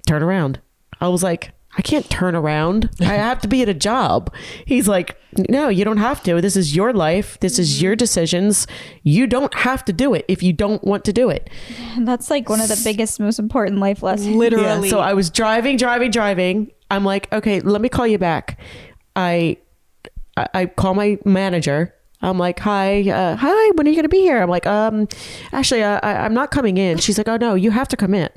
turn around. I was like, I can't turn around. I have to be at a job. He's like, no, you don't have to. This is your life. This is your decisions. You don't have to do it if you don't want to do it. That's like one of the biggest, most important life lessons. Literally. Yeah, so I was driving. I'm like, okay, let me call you back. I call my manager. I'm like, hi, when are you going to be here? I'm like, actually, I'm not coming in. She's like, oh no, you have to come in.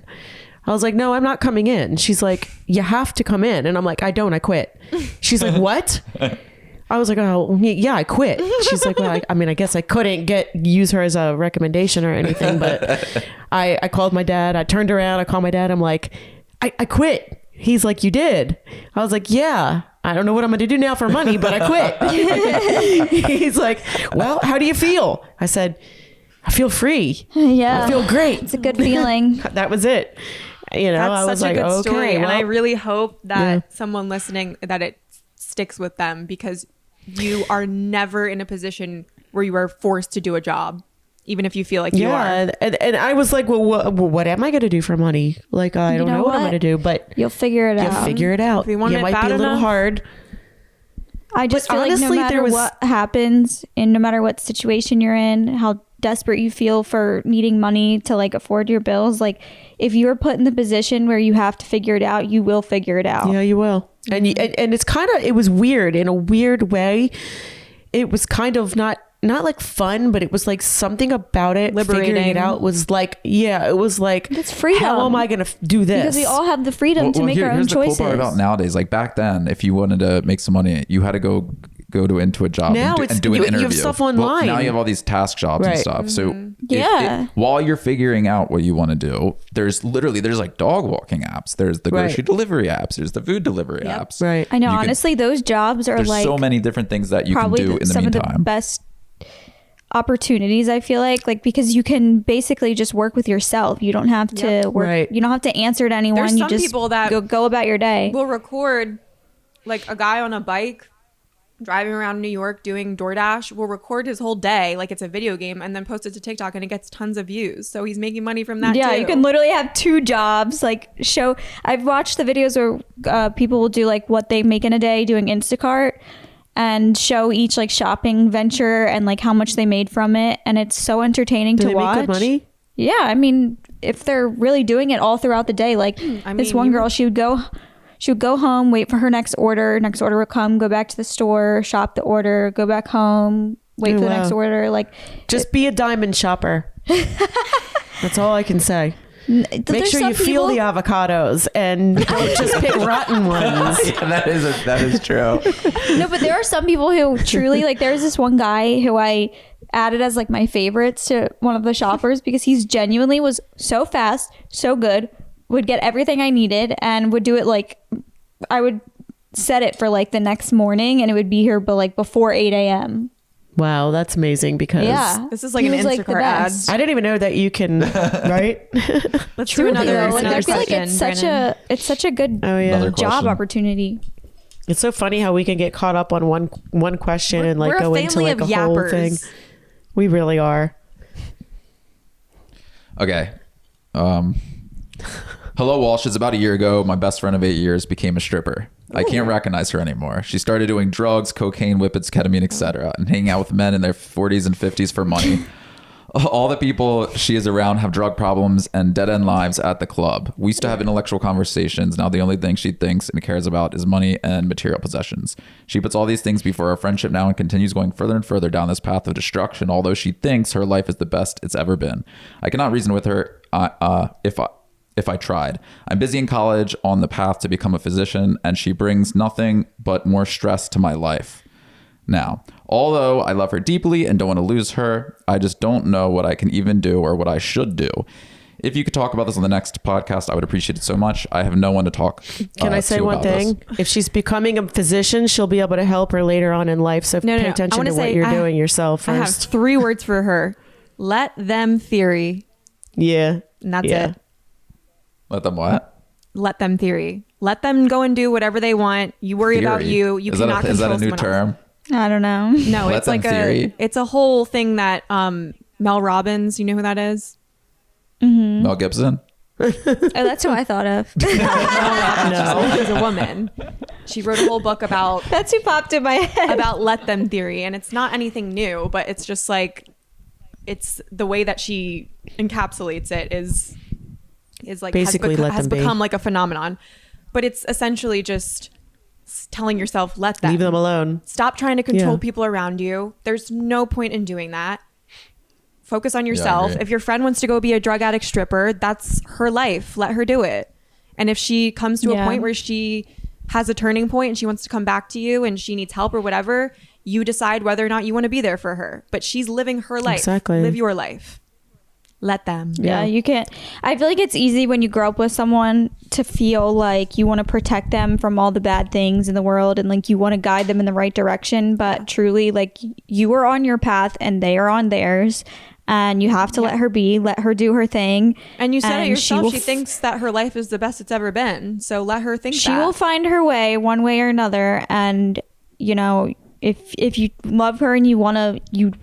I was like, no, I'm not coming in. She's like, you have to come in. And I'm like, I don't, I quit. She's like, what? I was like, oh yeah, I quit. She's like, well, I guess I couldn't use her as a recommendation or anything, but I called my dad. I turned around, I called my dad. I'm like, I quit. He's like, you did? I was like, yeah, I don't know what I'm going to do now for money, but I quit. He's like, well, how do you feel? I said, I feel free. Yeah. I feel great. It's a good feeling. That was it. You know, That's I was such like, a good okay, story. well, And I really hope that someone listening, that it sticks with them, because you are never in a position where you are forced to do a job, even if you feel like you are. And I was like, well, what am I going to do for money? Like, I don't know what I'm going to do, but you'll figure it out. You'll figure it out. If you want it might bad be a little enough. hard. I just But feel honestly, like no matter what happens and no matter what situation you're in, how desperate you feel for needing money to like afford your bills, like if you're put in the position where you have to figure it out, you will figure it out. Yeah, you will. And and it's kind of, it was weird in a weird way. It was kind of not like fun, but it was like something about it. Liberating. Figuring it out was like, yeah, it was like, It's freedom. how am I going to do this? Because we all have the freedom to make our own here's choices. the cool part about nowadays. Like back then, if you wanted to make some money, you had to go into a job Now and do an you have interview. stuff Well, online. now you have all these task jobs and Right. stuff. So Yeah. while you're figuring out what you want to do, there's like dog walking apps. There's the grocery Right. delivery apps. There's the food delivery apps. Right. I know, You can- honestly, those jobs are There's like so many different things that you can probably do in the some of the meantime. best opportunities, I feel like because you can basically just work with yourself. You don't have to work. Right. You don't have to answer to anyone. There's You some just people that go about your day. We'll record like a guy on a bike driving around New York doing DoorDash will record his whole day like it's a video game and then post it to TikTok and it gets tons of views. So he's making money from that Yeah, too. you can literally have 2 jobs. Like I've watched the videos where people will do like what they make in a day doing Instacart and show each like shopping venture and like how much they made from it, and it's so entertaining Do to they watch. make good money? Yeah, I mean, if they're really doing it all throughout the day, like I this mean, one you- girl, she would go home, wait for her next order would come, go back to the store, shop the order, go back home, wait Oh, for the next wow. order. Like, Just be a diamond shopper. That's all I can say. Make there's sure some you feel the people- avocados and don't just pick rotten ones. Yeah, that is true. No, but there are some people who truly like. There's this one guy who I added as like my favorites to one of the shoppers because he's genuinely was so fast, so good, would get everything I needed and would do it like I would set it for like the next morning and it would be here but like before 8 a.m. Wow, that's amazing because This is like He an was, like, the Instacart ad. best. I didn't even know that you can, right? Let's do another, Though, like, another I feel like question, it's such Brandon. it's such a good Oh yeah. Another job question. opportunity. It's so funny how we can get caught up on one question and like We're a go into family like of a whole yappers. thing. We really are. Okay. Hello, Walsh. It's about a year ago. My best friend of 8 years became a stripper. I can't recognize her anymore. She started doing drugs, cocaine, whippets, ketamine, etc., and hanging out with men in their 40s and 50s for money. All the people she is around have drug problems and dead-end lives at the club. We used to have intellectual conversations. Now the only thing she thinks and cares about is money and material possessions. She puts all these things before our friendship now and continues going further and further down this path of destruction, although she thinks her life is the best it's ever been. I cannot reason with her if I tried. I'm busy in college on the path to become a physician, and she brings nothing but more stress to my life. Now, although I love her deeply and don't want to lose her, I just don't know what I can even do or what I should do. If you could talk about this on the next podcast, I would appreciate it so much. I have no one to talk Can I say to one about this. thing? If she's becoming a physician, she'll be able to help her later on in life. So No, pay I attention wanna to what say you're I- doing yourself I have first. 3 words for her. Let them theory. Yeah. And that's Yeah. it. Let them what? Let them theory. Let them go and do whatever they want. You worry about Theory? you. You is that cannot is that control a new someone else. term? I don't know. No, Let it's them like theory? it's a whole thing that Mel Robbins, you know who that is? Mel Gibson? Oh, that's who I thought of. No, she's a woman. She wrote a whole book about That's who popped in my head. let them theory, and it's not anything new, but it's just like it's the way that she encapsulates it is like Basically, let has them be. become like a phenomenon. But it's essentially just telling yourself, let them Leave them alone. Stop trying to control Yeah. people around you. There's no point in doing that. Focus on yourself. agree. If your friend wants to go be a drug addict stripper, that's her life. Let her do it. And if she comes to a Yeah. point where she has a turning point and she wants to come back to you and she needs help or whatever, you decide whether or not you want to be there for her. But she's living her life. Exactly. Live your life. Let them. Yeah, you can't. I feel like it's easy when you grow up with someone to feel like you want to protect them from all the bad things in the world and like you want to guide them in the right direction. But truly, like you are on your path and they are on theirs. And you have to let her be, let her do her thing. And you said it yourself. will She thinks that her life is the best it's ever been. So let her think she that. will find her way one way or another. And, you know, if you love her and you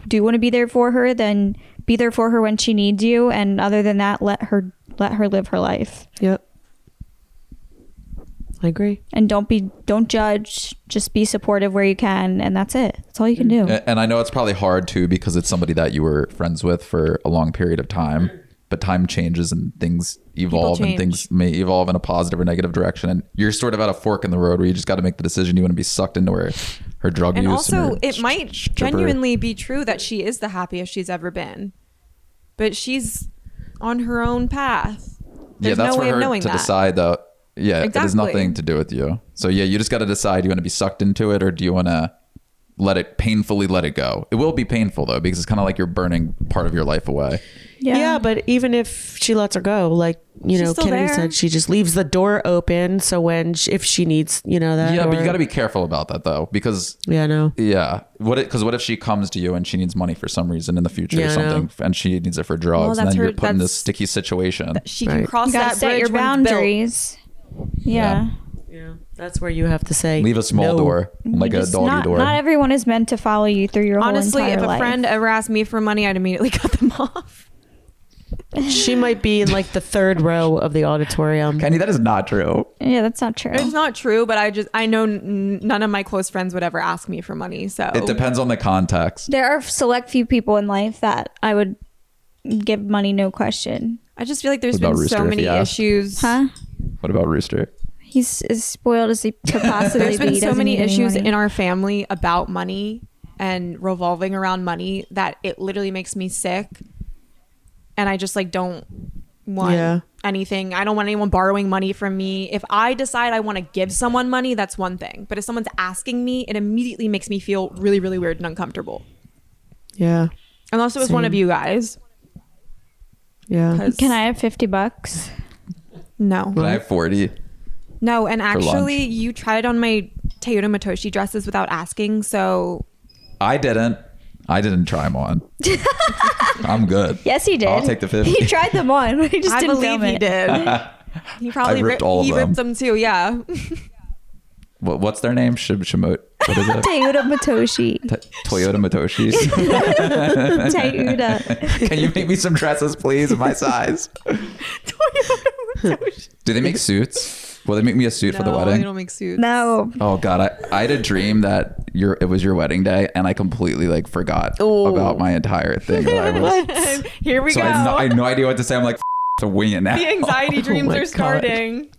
do want to be there for her, then be there for her when she needs you. And other than that, let her live her life. Yep. I agree. And don't judge, just be supportive where you can, and that's it. That's all you can do. And I know it's probably hard too because it's somebody that you were friends with for a long period of time, but time changes and things evolve and things may evolve in a positive or negative direction, and you're sort of at a fork in the road where you just got to make the decision. You want to be sucked into her drug use, and also her it might genuinely be true that she is the happiest she's ever been, but she's on her own path. There's that's no way for of her knowing to that. decide though. Yeah, it has Exactly. nothing to do with you. So yeah, you just got to decide. Do you want to be sucked into it, or do you want to painfully let it go? It will be painful though, because it's kind of like you're burning part of your life away. Yeah, but even if she lets her go, like, She's know, still Kennedy there. said, she just leaves the door open. So if she needs, that. Yeah, but or- you got to be careful about that though, because Yeah, I know. yeah, what if she comes to you and she needs money for some reason in the future Yeah, or I know. something, and she needs it for drugs, Well, and that's then you're her- put in this that's- sticky situation. She can Right. cross You gotta that set bridge your when it's built. boundaries. Yeah. Yeah, that's where you have to say, Leave a small no. door, like a doggy door. Not everyone is meant to follow you through your Honestly, whole if entire a life. friend ever asked me for money, I'd immediately cut them off. She might be in like the third row of the auditorium. Kenny, that is not true. Yeah, that's not true. It's not true, but I know none of my close friends would ever ask me for money. So It depends on the context. There are select few people in life that I would give money, no question. I just feel like there's What about been Rooster so if many he asked? issues. Huh? What about Rooster? He's as spoiled as he could possibly There's be. been He so doesn't many need any issues money. in our family about money and revolving around money that it literally makes me sick. And I just like don't want anything. I don't want anyone borrowing money from me. If I decide I want to give someone money, that's one thing. But if someone's asking me, it immediately makes me feel really, really weird and uncomfortable. Yeah. Unless it was one of you guys. Yeah. 'Cause- Can I have $50? No. Can I have 40? No, and actually, lunch. you tried on my Toyota Matoshi dresses without asking, so I didn't try them on. I'm good. Yes, he did. I'll take the 50. He tried them on, but he just I didn't believe film he it. did. He probably I ripped all of he them. ripped them too. Yeah. What's their name? Shimot. What is it? Toyota Matoshi. Toyota Matoshi. Toyota. Can you make me some dresses, please, in my size? Do they make suits? Will they make me a suit for the No, wedding? they don't make suits. No. Oh God, I had a dream that it was your wedding day, and I completely like forgot about my entire thing. That I was, Here we so go. I had no idea what to say. I'm like, to wing it now. The anxiety dreams my are God. starting.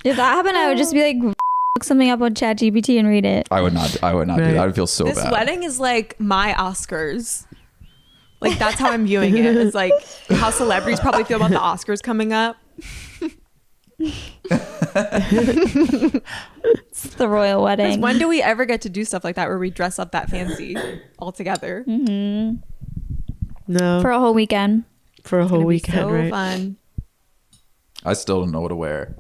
If that happened, I would just be like, look something up on ChatGPT and read it. I would not do that. I would feel so This bad. wedding is like my Oscars. Like that's how I'm viewing it. It's like how celebrities probably feel about the Oscars coming up. It's the royal 'Cause wedding. when do we ever get to do stuff like that where we dress up that fancy all together? No. For a whole weekend. For a whole It'll be weekend, so right? fun. I still don't know what to wear.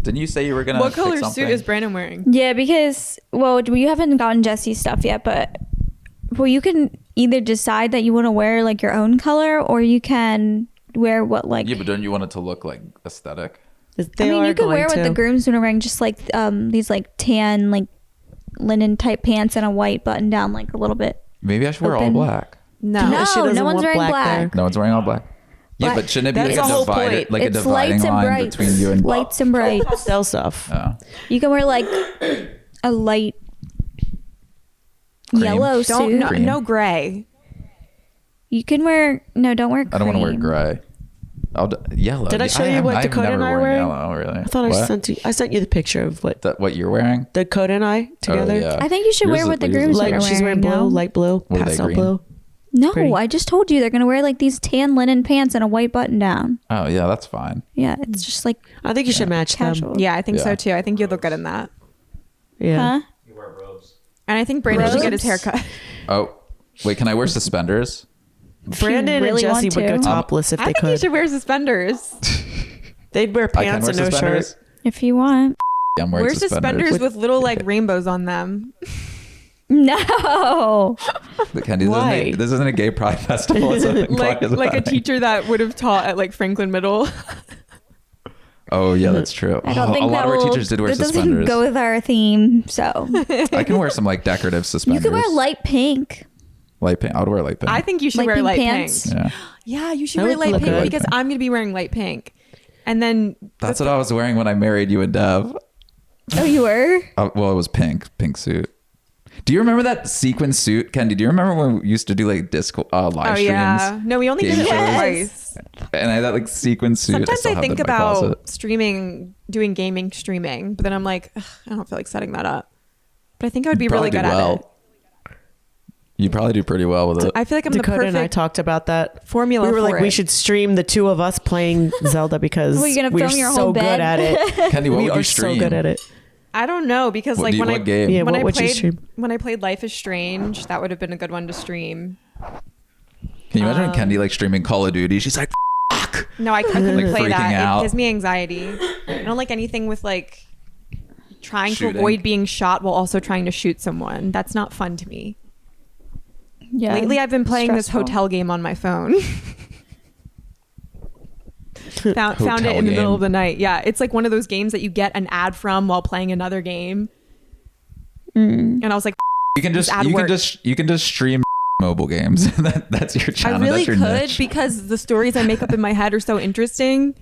Didn't you say you were gonna? What pick color something? suit is Brandon wearing? Yeah, because, well, you haven't gotten Jesse's stuff yet, but you can either decide that you want to wear like your own color, or you can wear what like. Yeah, but don't you want it to look like aesthetic? They I mean, are you can wear going what the to. groom's are wearing, just like these like tan like linen type pants and a white button down, like a little bit. Maybe I should wear all Open. black. No. No, she doesn't no one's want wearing black black. there. No one's wearing all black. Yeah, Black. but shouldn't it be That's like the a whole divided, point. like a It's dividing lights and line brights. between you and? Lights and brights. Sell stuff. Yeah. You can wear like a light Cream. yellow Don't suit. no gray. You can wear don't wear cream. I don't want to wear gray. Yellow. Did I show you what I've Dakota never and I are worn wearing? Yellow, really. I thought I sent you the picture of what What you're wearing? Dakota and I together. Oh, yeah. I think you should Yours wear is- what the yours is groom's like- are wearing. She's wearing blue, no? light blue, Were they pastel green? blue. No, pretty. I just told you they're gonna wear like these tan linen pants and a white button down. Oh yeah, that's fine. Yeah, it's just like I think you should match casual. them. Yeah, I think so Yeah. too. I think you'll look good in that. Yeah. Huh? And I think Brandon should get his Robes? haircut. Oh, wait, can I wear suspenders? Brandon really and Jesse want would go to. topless if I they think you could. should wear suspenders. They'd wear I can pants wear and no suspenders. shirt. If you want. Yeah, I'm wearing Wear suspenders with little like rainbows on them. No. Candy, Why? this isn't a gay pride festival. It's a like pride a wedding. teacher that would have taught at like Franklin Middle. Oh yeah, that's true. I don't Oh, think a lot that of our will, teachers did wear that doesn't suspenders. go with our theme. So I can wear some like decorative you suspenders. could wear light pink. light pink. I would wear light pink. I think you should Light wear pink light pants. pink. Yeah. Yeah, you should That wear would light look pink good. because I'm going to be wearing light pink. And then That's what I was wearing when I married you and Dev. Oh, you were? Well, it was pink suit. Do you remember that sequin suit, Kendi? Do you remember when we used to do like disco live streams? Yeah. No, we only did Game it shows? twice. And I had that like sequin suit. Sometimes still I have think that in my closet. about streaming, doing gaming streaming, but then I'm like, ugh, I don't feel like setting that up. But I think I would be really good at it. You probably do pretty well with it. I feel like I'm Dakota the perfect and I talked about that. formula. We were like, for we it. should stream the two of us playing Zelda because Well, you're gonna we're film your so whole good bed. at it. Kendi, what We would are you stream? so good at it. I don't know because like when what game? Yeah, when what I would you played stream? when I played Life is Strange, that would have been a good one to stream. Can you imagine Kendi like streaming Call of Duty? She's like, fuck. No, I couldn't Like play freaking that. out. It gives me anxiety. I don't like anything with like trying Shooting. to avoid being shot while also trying to shoot someone. That's not fun to me. Yeah. Lately, I've been playing this Stressful. hotel game on my phone. found it Hotel in the middle game. of the night. Yeah, it's like one of those games that you get an ad from while playing another game. And I was like, You can just ad you work. can just stream mobile games. That's your I channel. really That's your could niche. because the stories I make up in my head are so interesting.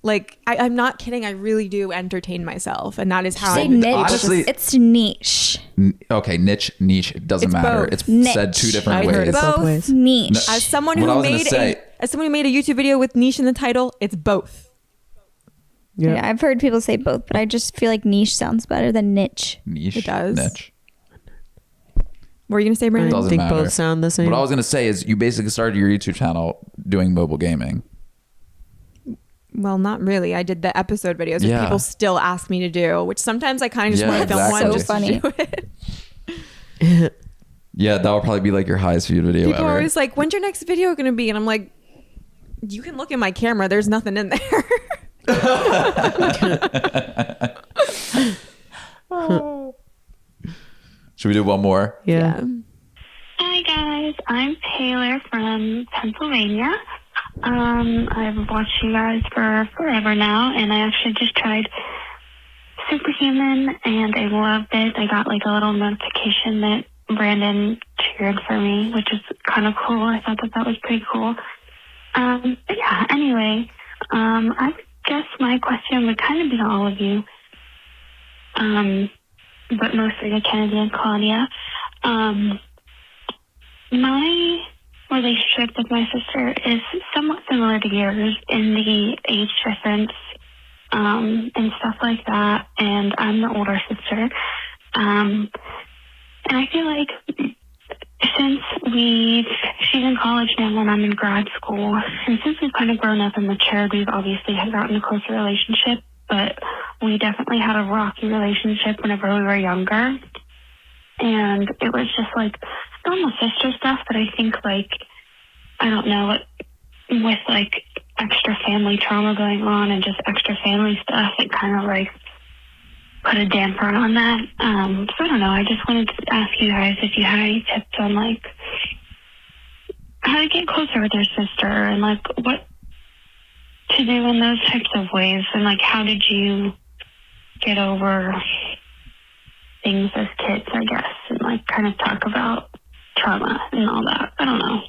Like, I'm not kidding. I really do entertain myself, and that is how Say I'm niche. honestly- It's niche. Okay, niche. It doesn't It's matter. both. It's Niche. said two different I've heard ways. it both Both. ways. Niche. As someone What I who was gonna made say- a YouTube video with niche in the title, it's both. Yeah. Yeah, I've heard people say both, but I just feel like niche sounds better than niche. Niche. It does. Niche. What were you gonna say, I Brandon? Doesn't think matter. both sound the same. What I was gonna say is you basically started your YouTube channel doing mobile gaming. Well, not really. I did the episode videos that Yeah. people still ask me to do, which sometimes I kind of just Yeah, want to film exactly. one So just funny. to do it. Yeah, that will probably be like your highest viewed video People ever. are always like, "When's your next video going to be?" And I'm like, "You can look in my camera. There's nothing in there." Should we do one more? yeah. Hi guys, I'm Taylor from Pennsylvania. I've watched you guys for forever now, and I actually just tried Superhuman, and I loved it. I got like a little notification that Brandon cheered for me, which is kind of cool. I thought that was pretty cool. But yeah, anyway, I guess my question would kind of be to all of you, but mostly to Kennedy and Claudia. My relationship with my sister is somewhat similar to yours in the age difference and stuff like that. And I'm the older sister. And I feel like since she's in college now and I'm in grad school, and since we've kind of grown up and matured, we've obviously had gotten a closer relationship, but we definitely had a rocky relationship whenever we were younger. And it was just like normal sister stuff, but I think like, I don't know, with like extra family trauma going on and just extra family stuff, it kind of like put a damper on that. So I don't know, I just wanted to ask you guys if you had any tips on like how to get closer with your sister and like what to do in those types of ways, and like how did you get over things as kids, I guess, and like kind of talk about trauma and all that. I don't know.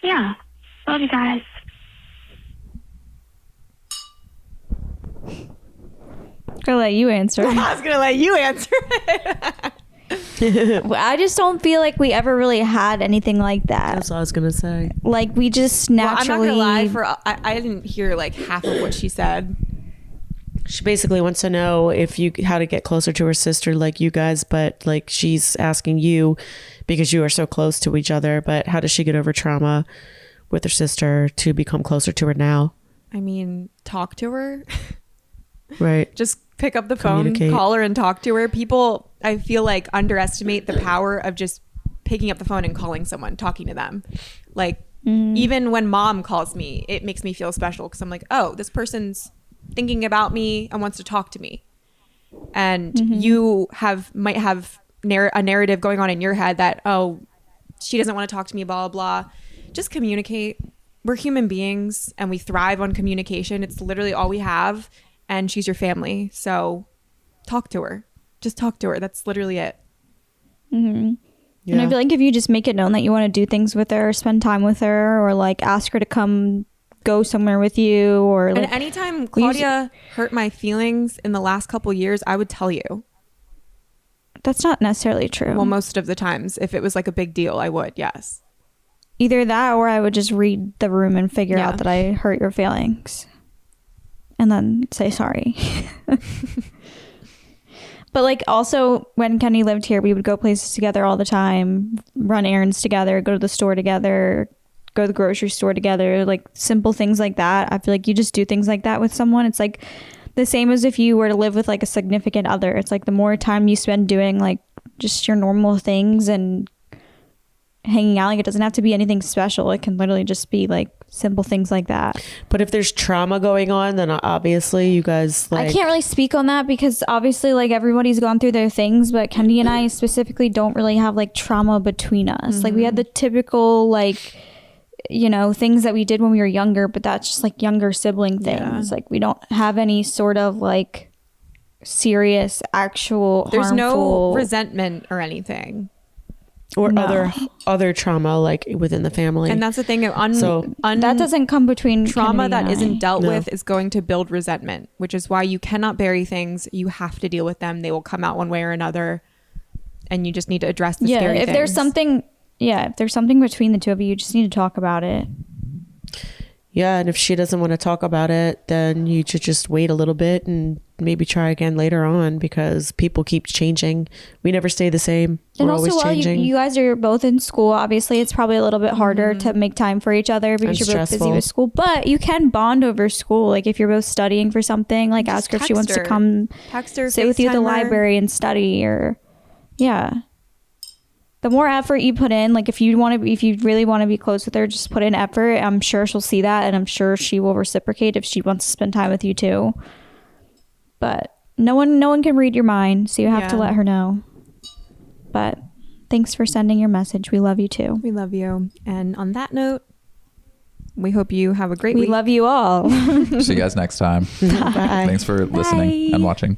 Yeah. Love you guys. Gonna let you answer. I was gonna let you answer it. I just don't feel like we ever really had anything like that. That's what I was gonna say. Like we just Well, I'm naturally. not gonna lie. I didn't hear like half of what she said. She basically wants to know how to get closer to her sister, like you guys, but like she's asking you because you are so close to each other. But how does she get over trauma with her sister to become closer to her now? I mean, talk to her. Right. Just pick up the phone, Communicate. call her, and talk to her. People, I feel like, underestimate the power of just picking up the phone and calling someone, talking to them. Like, even when mom calls me, it makes me feel special because I'm like, oh, this person's thinking about me and wants to talk to me. And you might have a narrative going on in your head that, oh, she doesn't want to talk to me, blah, blah, blah. Just communicate. We're human beings and we thrive on communication. It's literally all we have. And she's your family. So talk to her. Just talk to her. That's literally it. And I feel like if you just make it known that you want to do things with her, or spend time with her, or like ask her to come go somewhere with you, or And like, anytime Claudia hurt my feelings in the last couple years, I would tell you. that's not necessarily true. Well, most of the times, if it was like a big deal, I would, yes. Either that, or I would just read the room and figure Yeah. out that I hurt your feelings and then say sorry. But like also when Kenny lived here, we would go places together all the time, run errands together, go to the store together, go to the grocery store together, like simple things like that. I feel like you just do things like that with someone. It's like the same as if you were to live with like a significant other. It's like the more time you spend doing like just your normal things and hanging out, like it doesn't have to be anything special. It can literally just be like simple things like that. But if there's trauma going on, then obviously you guys like. I can't really speak on that because obviously like everybody's gone through their things, but Kendi and I specifically don't really have like trauma between us. Like we had the typical like, you know, things that we did when we were younger, but that's just like younger sibling things. Like we don't have any sort of like serious actual There's no harmful resentment or anything. Or No. other trauma like within the family. And that's the thing. that doesn't come between trauma Kennedy that and I. isn't dealt No. with is going to build resentment, which is why you cannot bury things. You have to deal with them. They will come out one way or another, and you just need to address the scary if things. there's something between the two of you, you just need to talk about it. Yeah, and if she doesn't want to talk about it, then you should just wait a little bit and maybe try again later on, because people keep changing. We never stay the same. We're And also, always while changing. you guys are both in school, obviously it's probably a little bit harder to make time for each other because And you're both busy stressful. with school. But you can bond over school. Like if you're both studying for something, like Just ask her if she wants text to her. come Text her, sit with you at the FaceTime her. library and study, or the more effort you put in, like if you really want to be close with her, just put in effort. I'm sure she'll see that, and I'm sure she will reciprocate if she wants to spend time with you too. But no one can read your mind, so you have to Yeah. let her know. But thanks for sending your message. We love you too. We love you. And on that note, we hope you have a great We week. love you all. See you guys next time. Bye. Thanks for listening Bye. and watching.